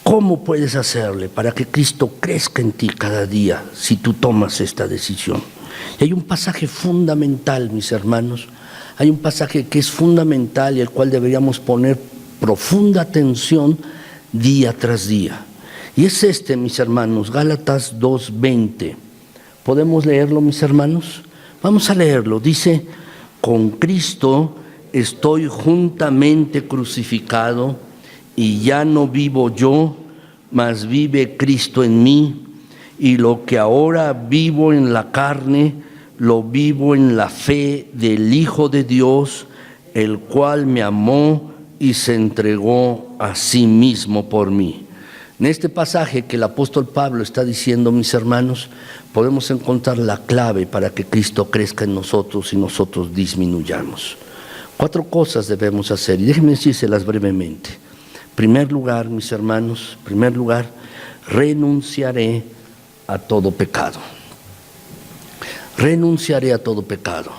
¿Cómo puedes hacerle para que Cristo crezca en ti cada día si tú tomas esta decisión? Y hay un pasaje fundamental, mis hermanos, hay un pasaje que es fundamental y al cual deberíamos poner profunda atención día tras día. Y es este, mis hermanos, Gálatas 2:20. ¿Podemos leerlo, mis hermanos? Vamos a leerlo. Dice: con Cristo estoy juntamente crucificado, y ya no vivo yo, mas vive Cristo en mí, y lo que ahora vivo en la carne, lo vivo en la fe del Hijo de Dios, el cual me amó y se entregó a sí mismo por mí. En este pasaje que el apóstol Pablo está diciendo, mis hermanos, podemos encontrar la clave para que Cristo crezca en nosotros y nosotros disminuyamos. 4 cosas debemos hacer, y déjenme decírselas brevemente. Primer lugar, mis hermanos, renunciaré a todo pecado. Renunciaré a todo pecado.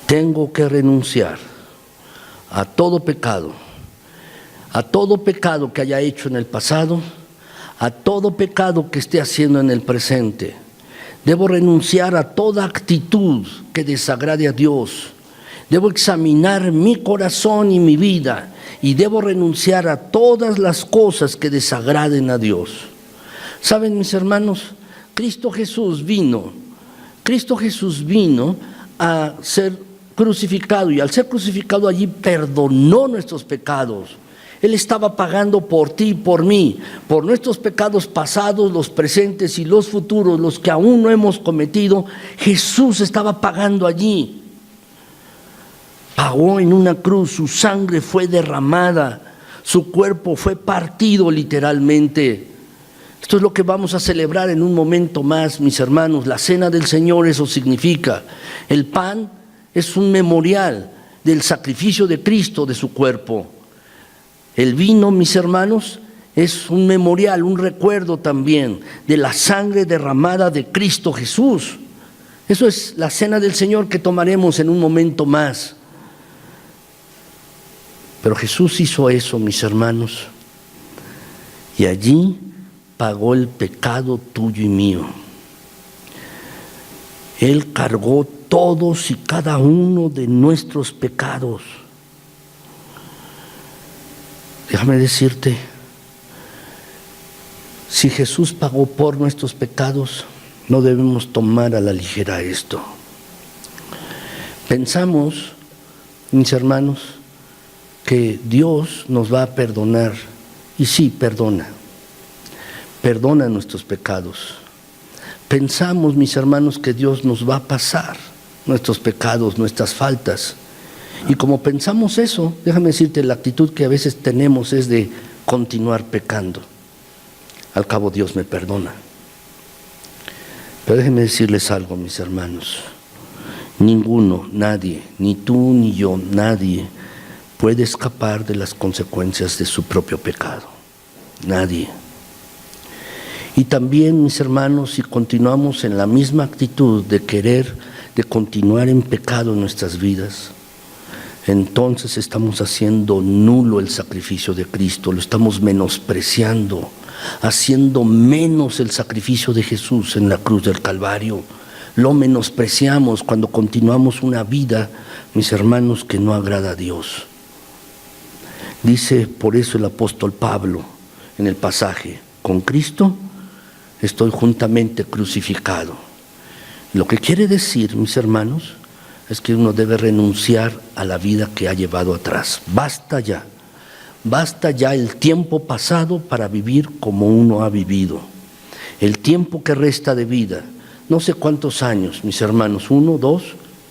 Tengo que renunciar a todo pecado que haya hecho en el pasado, a todo pecado que esté haciendo en el presente. Debo renunciar a toda actitud que desagrade a Dios. Debo examinar mi corazón y mi vida, y debo renunciar a todas las cosas que desagraden a Dios. ¿Saben, mis hermanos? Cristo Jesús vino a ser crucificado, y al ser crucificado allí perdonó nuestros pecados. Él estaba pagando por ti y por mí, por nuestros pecados pasados, los presentes y los futuros, los que aún no hemos cometido. Jesús estaba pagando allí. Pagó en una cruz, su sangre fue derramada, su cuerpo fue partido literalmente. Esto es lo que vamos a celebrar en un momento más, mis hermanos. La cena del Señor, eso significa. El pan es un memorial del sacrificio de Cristo, de su cuerpo. El vino, mis hermanos, es un memorial, un recuerdo también de la sangre derramada de Cristo Jesús. Eso es la cena del Señor que tomaremos en un momento más. Pero Jesús hizo eso, mis hermanos, y allí pagó el pecado tuyo y mío. Él cargó todos y cada uno de nuestros pecados. Déjame decirte, si Jesús pagó por nuestros pecados, no debemos tomar a la ligera esto. Pensamos, mis hermanos, que Dios nos va a perdonar, y sí, perdona nuestros pecados. Pensamos, mis hermanos, que Dios nos va a pasar nuestros pecados, nuestras faltas, y como pensamos eso, déjame decirte, la actitud que a veces tenemos es de continuar pecando. Al cabo Dios me perdona. Pero déjenme decirles algo, mis hermanos, ninguno, nadie, ni tú ni yo, nadie puede escapar de las consecuencias de su propio pecado. Nadie. Y también, mis hermanos, si continuamos en la misma actitud de continuar en pecado en nuestras vidas, entonces estamos haciendo nulo el sacrificio de Cristo, lo estamos menospreciando, haciendo menos el sacrificio de Jesús en la cruz del Calvario. Lo menospreciamos cuando continuamos una vida, mis hermanos, que no agrada a Dios. Dice por eso el apóstol Pablo en el pasaje: con Cristo estoy juntamente crucificado. Lo que quiere decir, mis hermanos, es que uno debe renunciar a la vida que ha llevado atrás. Basta ya el tiempo pasado para vivir como uno ha vivido. El tiempo que resta de vida, no sé cuántos años, mis hermanos, 1, 2,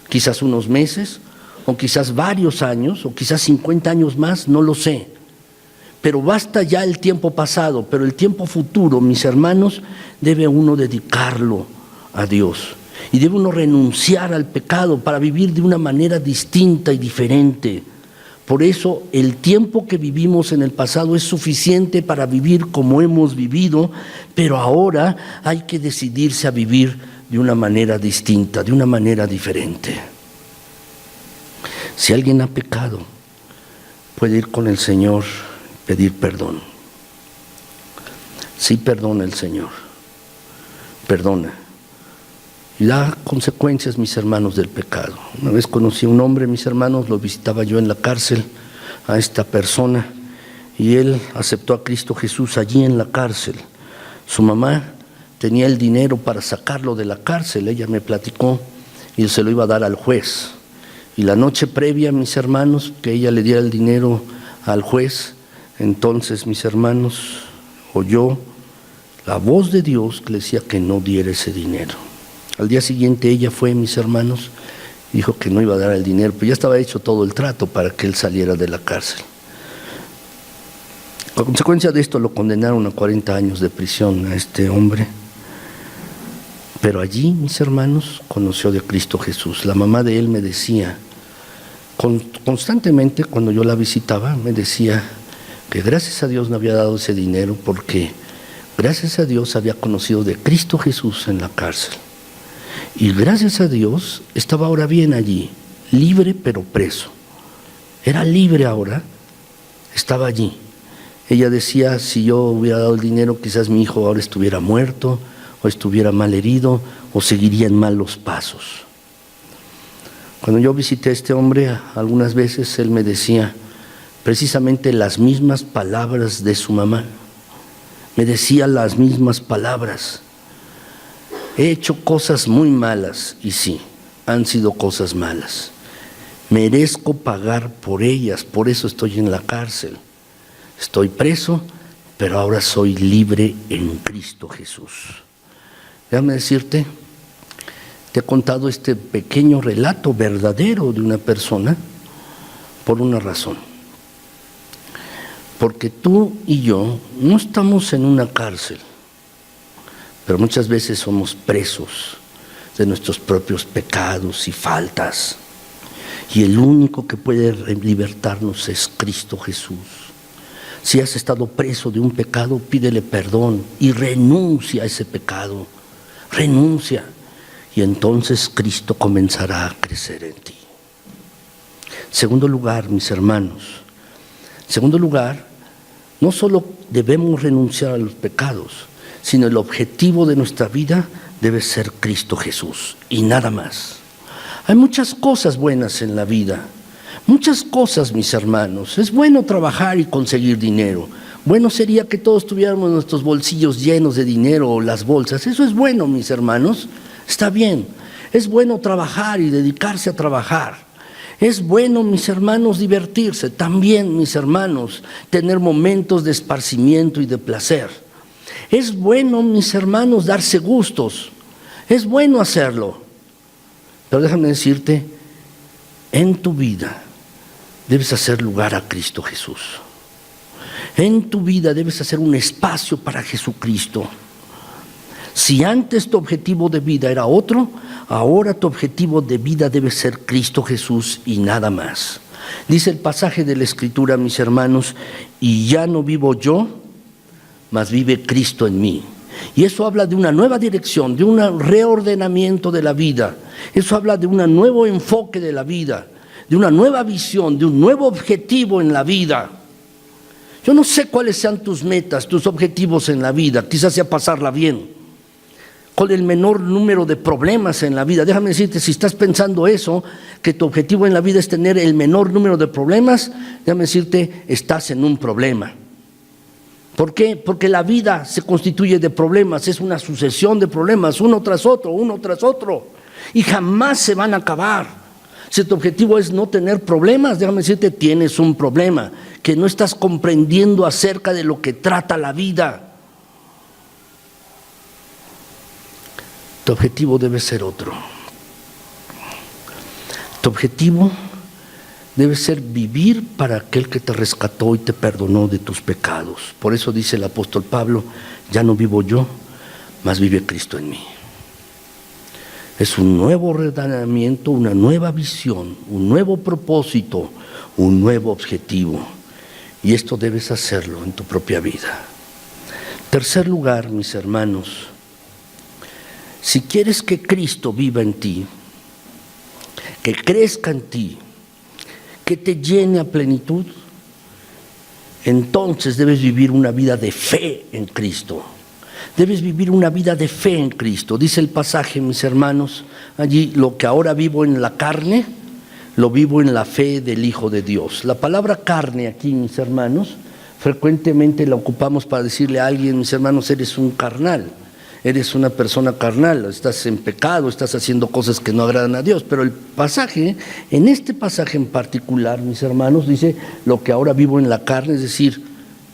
quizás unos meses, o quizás varios años, o quizás 50 años más, no lo sé. Pero basta ya el tiempo pasado, pero el tiempo futuro, mis hermanos, debe uno dedicarlo a Dios. Y debe uno renunciar al pecado para vivir de una manera distinta y diferente. Por eso el tiempo que vivimos en el pasado es suficiente para vivir como hemos vivido, pero ahora hay que decidirse a vivir de una manera distinta, de una manera diferente. Si alguien ha pecado, puede ir con el Señor, pedir perdón. Sí, perdona el Señor, perdona. Y da consecuencias, mis hermanos, del pecado. Una vez conocí a un hombre, mis hermanos, lo visitaba yo en la cárcel, a esta persona, y él aceptó a Cristo Jesús allí en la cárcel. Su mamá tenía el dinero para sacarlo de la cárcel, ella me platicó, y él se lo iba a dar al juez. Y la noche previa, mis hermanos, que ella le diera el dinero al juez, entonces, mis hermanos, oyó la voz de Dios que le decía que no diera ese dinero. Al día siguiente ella fue, mis hermanos, dijo que no iba a dar el dinero, pero ya estaba hecho todo el trato para que él saliera de la cárcel. A consecuencia de esto lo condenaron a 40 años de prisión a este hombre. Pero allí, mis hermanos, conoció de Cristo Jesús. La mamá de él me decía, constantemente cuando yo la visitaba, me decía que gracias a Dios no había dado ese dinero porque gracias a Dios había conocido de Cristo Jesús en la cárcel. Y gracias a Dios estaba ahora bien allí, libre pero preso. Era libre ahora, estaba allí. Ella decía, si yo hubiera dado el dinero, quizás mi hijo ahora estuviera muerto, o estuviera mal herido, o seguiría en malos pasos. Cuando yo visité a este hombre, algunas veces él me decía precisamente las mismas palabras de su mamá. Me decía las mismas palabras. He hecho cosas muy malas, y sí, han sido cosas malas. Merezco pagar por ellas, por eso estoy en la cárcel. Estoy preso, pero ahora soy libre en Cristo Jesús. Déjame decirte, te he contado este pequeño relato verdadero de una persona por una razón. Porque tú y yo no estamos en una cárcel, pero muchas veces somos presos de nuestros propios pecados y faltas. Y el único que puede libertarnos es Cristo Jesús. Si has estado preso de un pecado, pídele perdón y renuncia a ese pecado. Renuncia. Y entonces Cristo comenzará a crecer en ti. Segundo lugar, mis hermanos. Segundo lugar, no solo debemos renunciar a los pecados, sino el objetivo de nuestra vida debe ser Cristo Jesús y nada más. Hay muchas cosas buenas en la vida, muchas cosas, mis hermanos. Es bueno trabajar y conseguir dinero. Bueno sería que todos tuviéramos nuestros bolsillos llenos de dinero o las bolsas. Eso es bueno, mis hermanos, está bien. Es bueno trabajar y dedicarse a trabajar. Es bueno, mis hermanos, divertirse. También, mis hermanos, tener momentos de esparcimiento y de placer. Es bueno, mis hermanos, darse gustos. Es bueno hacerlo. Pero déjame decirte, en tu vida debes hacer lugar a Cristo Jesús. En tu vida debes hacer un espacio para Jesucristo. Si antes tu objetivo de vida era otro, ahora tu objetivo de vida debe ser Cristo Jesús y nada más. Dice el pasaje de la Escritura, mis hermanos, y ya no vivo yo, mas vive Cristo en mí. Y eso habla de una nueva dirección, de un reordenamiento de la vida. Eso habla de un nuevo enfoque de la vida, de una nueva visión, de un nuevo objetivo en la vida. Yo no sé cuáles sean tus metas, tus objetivos en la vida. Quizás sea pasarla bien, con el menor número de problemas en la vida. Déjame decirte, si estás pensando eso, que tu objetivo en la vida es tener el menor número de problemas, déjame decirte, estás en un problema. ¿Por qué? Porque la vida se constituye de problemas, es una sucesión de problemas, uno tras otro, y jamás se van a acabar. Si tu objetivo es no tener problemas, déjame decirte, tienes un problema, que no estás comprendiendo acerca de lo que trata la vida. Tu objetivo debe ser otro. Tu objetivo debe ser vivir para aquel que te rescató y te perdonó de tus pecados. Por eso dice el apóstol Pablo, ya no vivo yo, mas vive Cristo en mí. Es un nuevo ordenamiento, una nueva visión, un nuevo propósito, un nuevo objetivo. Y esto debes hacerlo en tu propia vida. Tercer lugar, mis hermanos, si quieres que Cristo viva en ti, que crezca en ti, que te llene a plenitud, entonces debes vivir una vida de fe en Cristo. Debes vivir una vida de fe en Cristo. Dice el pasaje, mis hermanos, allí: lo que ahora vivo en la carne, lo vivo en la fe del Hijo de Dios. La palabra carne aquí, mis hermanos, frecuentemente la ocupamos para decirle a alguien: mis hermanos, eres un carnal, eres una persona carnal, estás en pecado, estás haciendo cosas que no agradan a Dios. Pero el pasaje, en este pasaje en particular, mis hermanos, dice: lo que ahora vivo en la carne, es decir,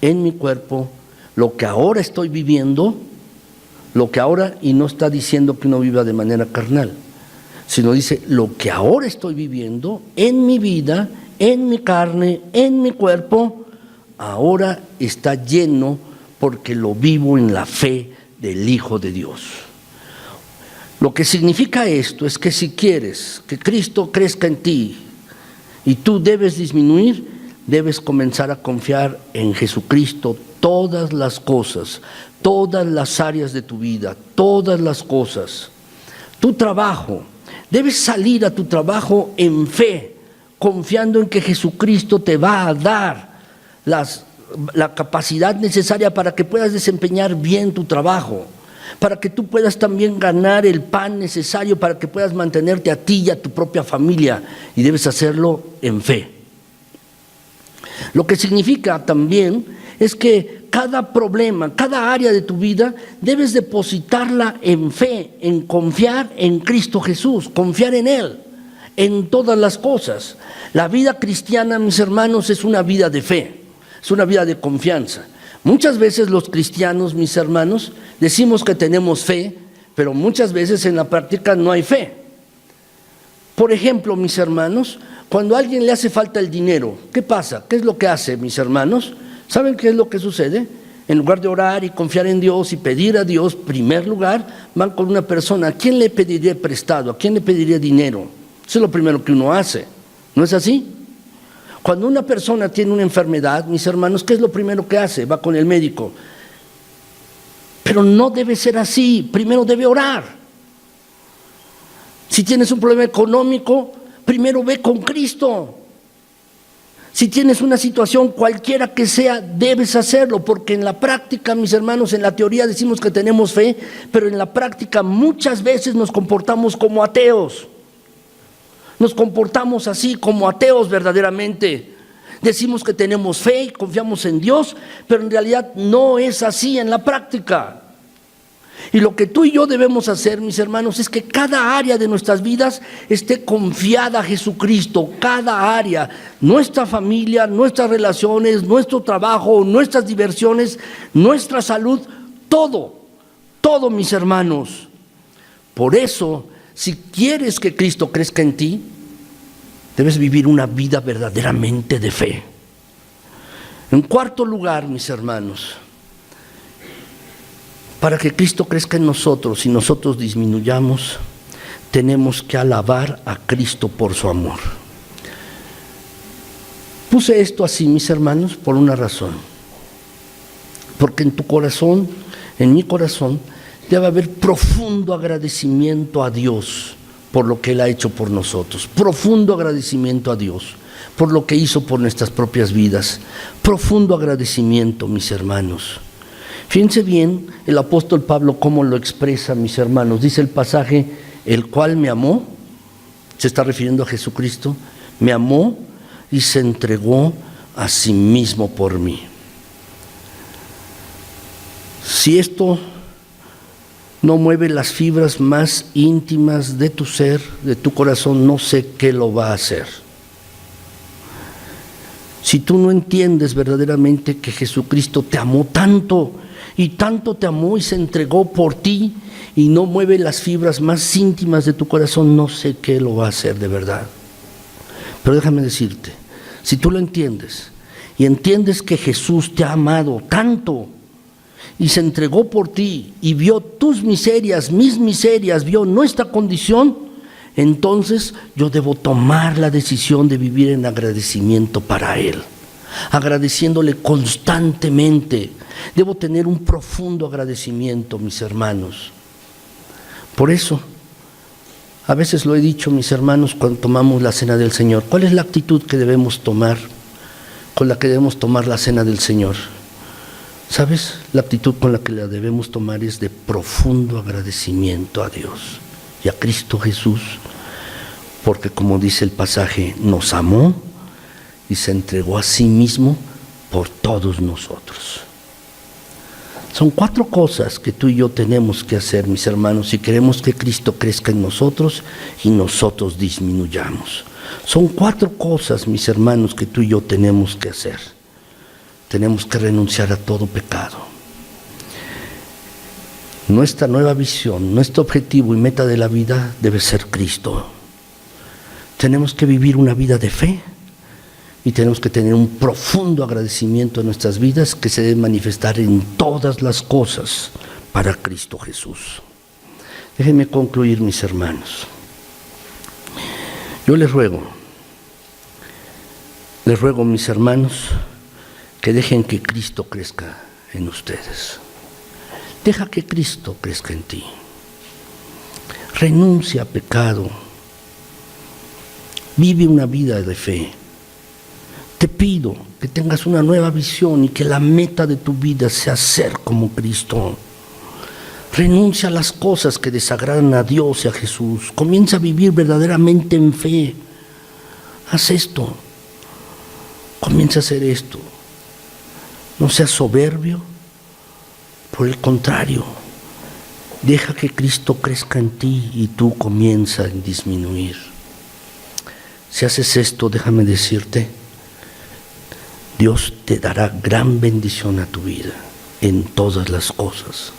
en mi cuerpo, lo que ahora estoy viviendo, lo que ahora, y no está diciendo que uno viva de manera carnal, sino dice: lo que ahora estoy viviendo en mi vida, en mi carne, en mi cuerpo, ahora está lleno porque lo vivo en la fe del Hijo de Dios. Lo que significa esto es que si quieres que Cristo crezca en ti y tú debes disminuir, debes comenzar a confiar en Jesucristo todas las cosas, todas las áreas de tu vida, todas las cosas. Tu trabajo, debes salir a tu trabajo en fe, confiando en que Jesucristo te va a dar la capacidad necesaria para que puedas desempeñar bien tu trabajo, para que tú puedas también ganar el pan necesario para que puedas mantenerte a ti y a tu propia familia, y debes hacerlo en fe. Lo que significa también es que cada problema, cada área de tu vida, debes depositarla en fe, en confiar en Cristo Jesús, confiar en Él, en todas las cosas. La vida cristiana, mis hermanos, es una vida de fe, es una vida de confianza. Muchas veces los cristianos, mis hermanos, decimos que tenemos fe, pero muchas veces en la práctica no hay fe. Por ejemplo, mis hermanos, cuando a alguien le hace falta el dinero, ¿qué pasa? ¿Qué es lo que hace, mis hermanos? ¿Saben qué es lo que sucede? En lugar de orar y confiar en Dios y pedir a Dios, en primer lugar, van con una persona. ¿A quién le pediría prestado? ¿A quién le pediría dinero? Eso es lo primero que uno hace. ¿No es así? Cuando una persona tiene una enfermedad, mis hermanos, ¿qué es lo primero que hace? Va con el médico. Pero no debe ser así. Primero debe orar. Si tienes un problema económico, primero ve con Cristo. Si tienes una situación cualquiera que sea, debes hacerlo, porque en la práctica, mis hermanos, en la teoría decimos que tenemos fe, pero en la práctica muchas veces nos comportamos como ateos. Nos comportamos así, como ateos verdaderamente. Decimos que tenemos fe y confiamos en Dios, pero en realidad no es así en la práctica. Y lo que tú y yo debemos hacer, mis hermanos, es que cada área de nuestras vidas esté confiada a Jesucristo, cada área, nuestra familia, nuestras relaciones, nuestro trabajo, nuestras diversiones, nuestra salud, todo, mis hermanos. Por eso, si quieres que Cristo crezca en ti, debes vivir una vida verdaderamente de fe. En cuarto lugar, mis hermanos, para que Cristo crezca en nosotros y nosotros disminuyamos, tenemos que alabar a Cristo por su amor. Puse esto así, mis hermanos, por una razón. Porque en tu corazón, en mi corazón, debe haber profundo agradecimiento a Dios por lo que Él ha hecho por nosotros. Profundo agradecimiento a Dios por lo que hizo por nuestras propias vidas. Profundo agradecimiento, mis hermanos. Fíjense bien el apóstol Pablo cómo lo expresa, mis hermanos. Dice el pasaje: el cual me amó, se está refiriendo a Jesucristo, me amó y se entregó a sí mismo por mí. Si esto no mueve las fibras más íntimas de tu ser, de tu corazón, no sé qué lo va a hacer. Si tú no entiendes verdaderamente que Jesucristo te amó tanto, y tanto te amó y se entregó por ti, y no mueve las fibras más íntimas de tu corazón, no sé qué lo va a hacer de verdad. Pero déjame decirte, si tú lo entiendes, y entiendes que Jesús te ha amado tanto, y se entregó por ti, y vio tus miserias, mis miserias, vio nuestra condición, entonces yo debo tomar la decisión de vivir en agradecimiento para Él, agradeciéndole constantemente. Debo tener un profundo agradecimiento, mis hermanos. Por eso, a veces lo he dicho, mis hermanos, cuando tomamos la cena del Señor, ¿cuál es la actitud que debemos tomar con la que debemos tomar la cena del Señor. ¿Sabes? La actitud con la que la debemos tomar es de profundo agradecimiento a Dios y a Cristo Jesús, porque como dice el pasaje, nos amó y se entregó a sí mismo por todos nosotros. Son 4 cosas que tú y yo tenemos que hacer, mis hermanos, si queremos que Cristo crezca en nosotros y nosotros disminuyamos. Son 4 cosas, mis hermanos, que tú y yo tenemos que hacer. Tenemos que renunciar a todo pecado. Nuestra nueva visión, nuestro objetivo y meta de la vida debe ser Cristo. Tenemos que vivir una vida de fe y tenemos que tener un profundo agradecimiento en nuestras vidas que se debe manifestar en todas las cosas para Cristo Jesús. Déjenme concluir, mis hermanos. Yo les ruego, mis hermanos, que dejen que Cristo crezca en ustedes. Deja que Cristo crezca en ti. Renuncia a pecado. Vive una vida de fe. Te pido que tengas una nueva visión y que la meta de tu vida sea ser como Cristo. Renuncia a las cosas que desagradan a Dios y a Jesús. Comienza a vivir verdaderamente en fe. Haz esto. Comienza a hacer esto. No seas soberbio, por el contrario, deja que Cristo crezca en ti y tú comienza a disminuir. Si haces esto, déjame decirte, Dios te dará gran bendición a tu vida en todas las cosas,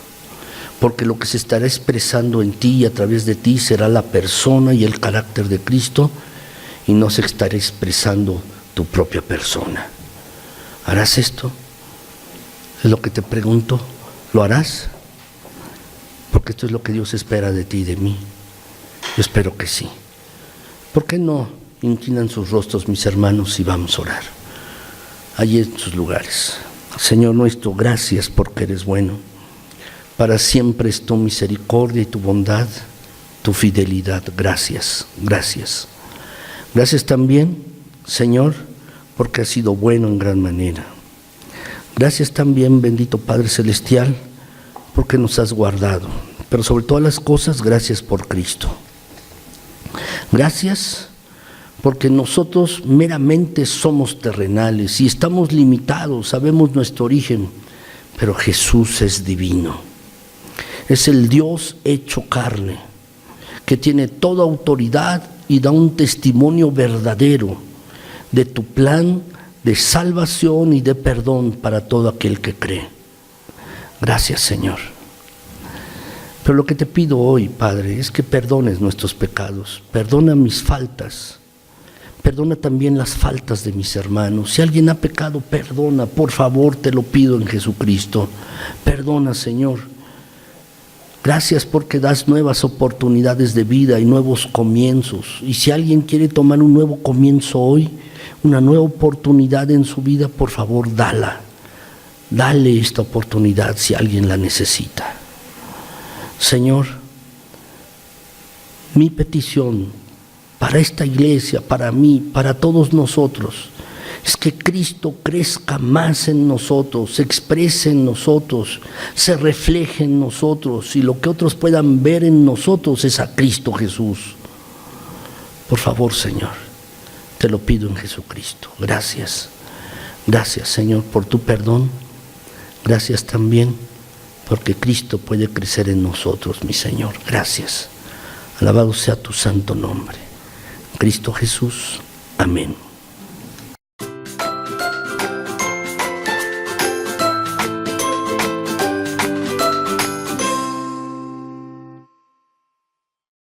porque lo que se estará expresando en ti y a través de ti será la persona y el carácter de Cristo y no se estará expresando tu propia persona. ¿Harás esto? Es lo que te pregunto, ¿lo harás? Porque esto es lo que Dios espera de ti y de mí. Yo espero que sí. ¿Por qué no inclinan sus rostros, mis hermanos, y vamos a orar? Allí en sus lugares. Señor nuestro, gracias porque eres bueno. Para siempre es tu misericordia y tu bondad, tu fidelidad. Gracias, gracias. Gracias también, Señor, porque has sido bueno en gran manera. Gracias también, bendito Padre Celestial, porque nos has guardado. Pero sobre todas las cosas, gracias por Cristo. Gracias porque nosotros meramente somos terrenales y estamos limitados, sabemos nuestro origen, pero Jesús es divino. Es el Dios hecho carne, que tiene toda autoridad y da un testimonio verdadero de tu plan de salvación y de perdón para todo aquel que cree. Gracias, Señor. Pero lo que te pido hoy, Padre, es que perdones nuestros pecados, perdona mis faltas, perdona también las faltas de mis hermanos. Si alguien ha pecado, perdona, por favor, te lo pido en Jesucristo. Perdona, Señor. Gracias porque das nuevas oportunidades de vida y nuevos comienzos. Y si alguien quiere tomar un nuevo comienzo hoy, una nueva oportunidad en su vida, por favor, dala. Dale esta oportunidad si alguien la necesita. Señor, mi petición para esta iglesia, para mí, para todos nosotros, es que Cristo crezca más en nosotros, se exprese en nosotros, se refleje en nosotros y lo que otros puedan ver en nosotros es a Cristo Jesús. Por favor, Señor, te lo pido en Jesucristo. Gracias. Gracias, Señor, por tu perdón. Gracias también porque Cristo puede crecer en nosotros, mi Señor. Gracias. Alabado sea tu santo nombre. Cristo Jesús. Amén.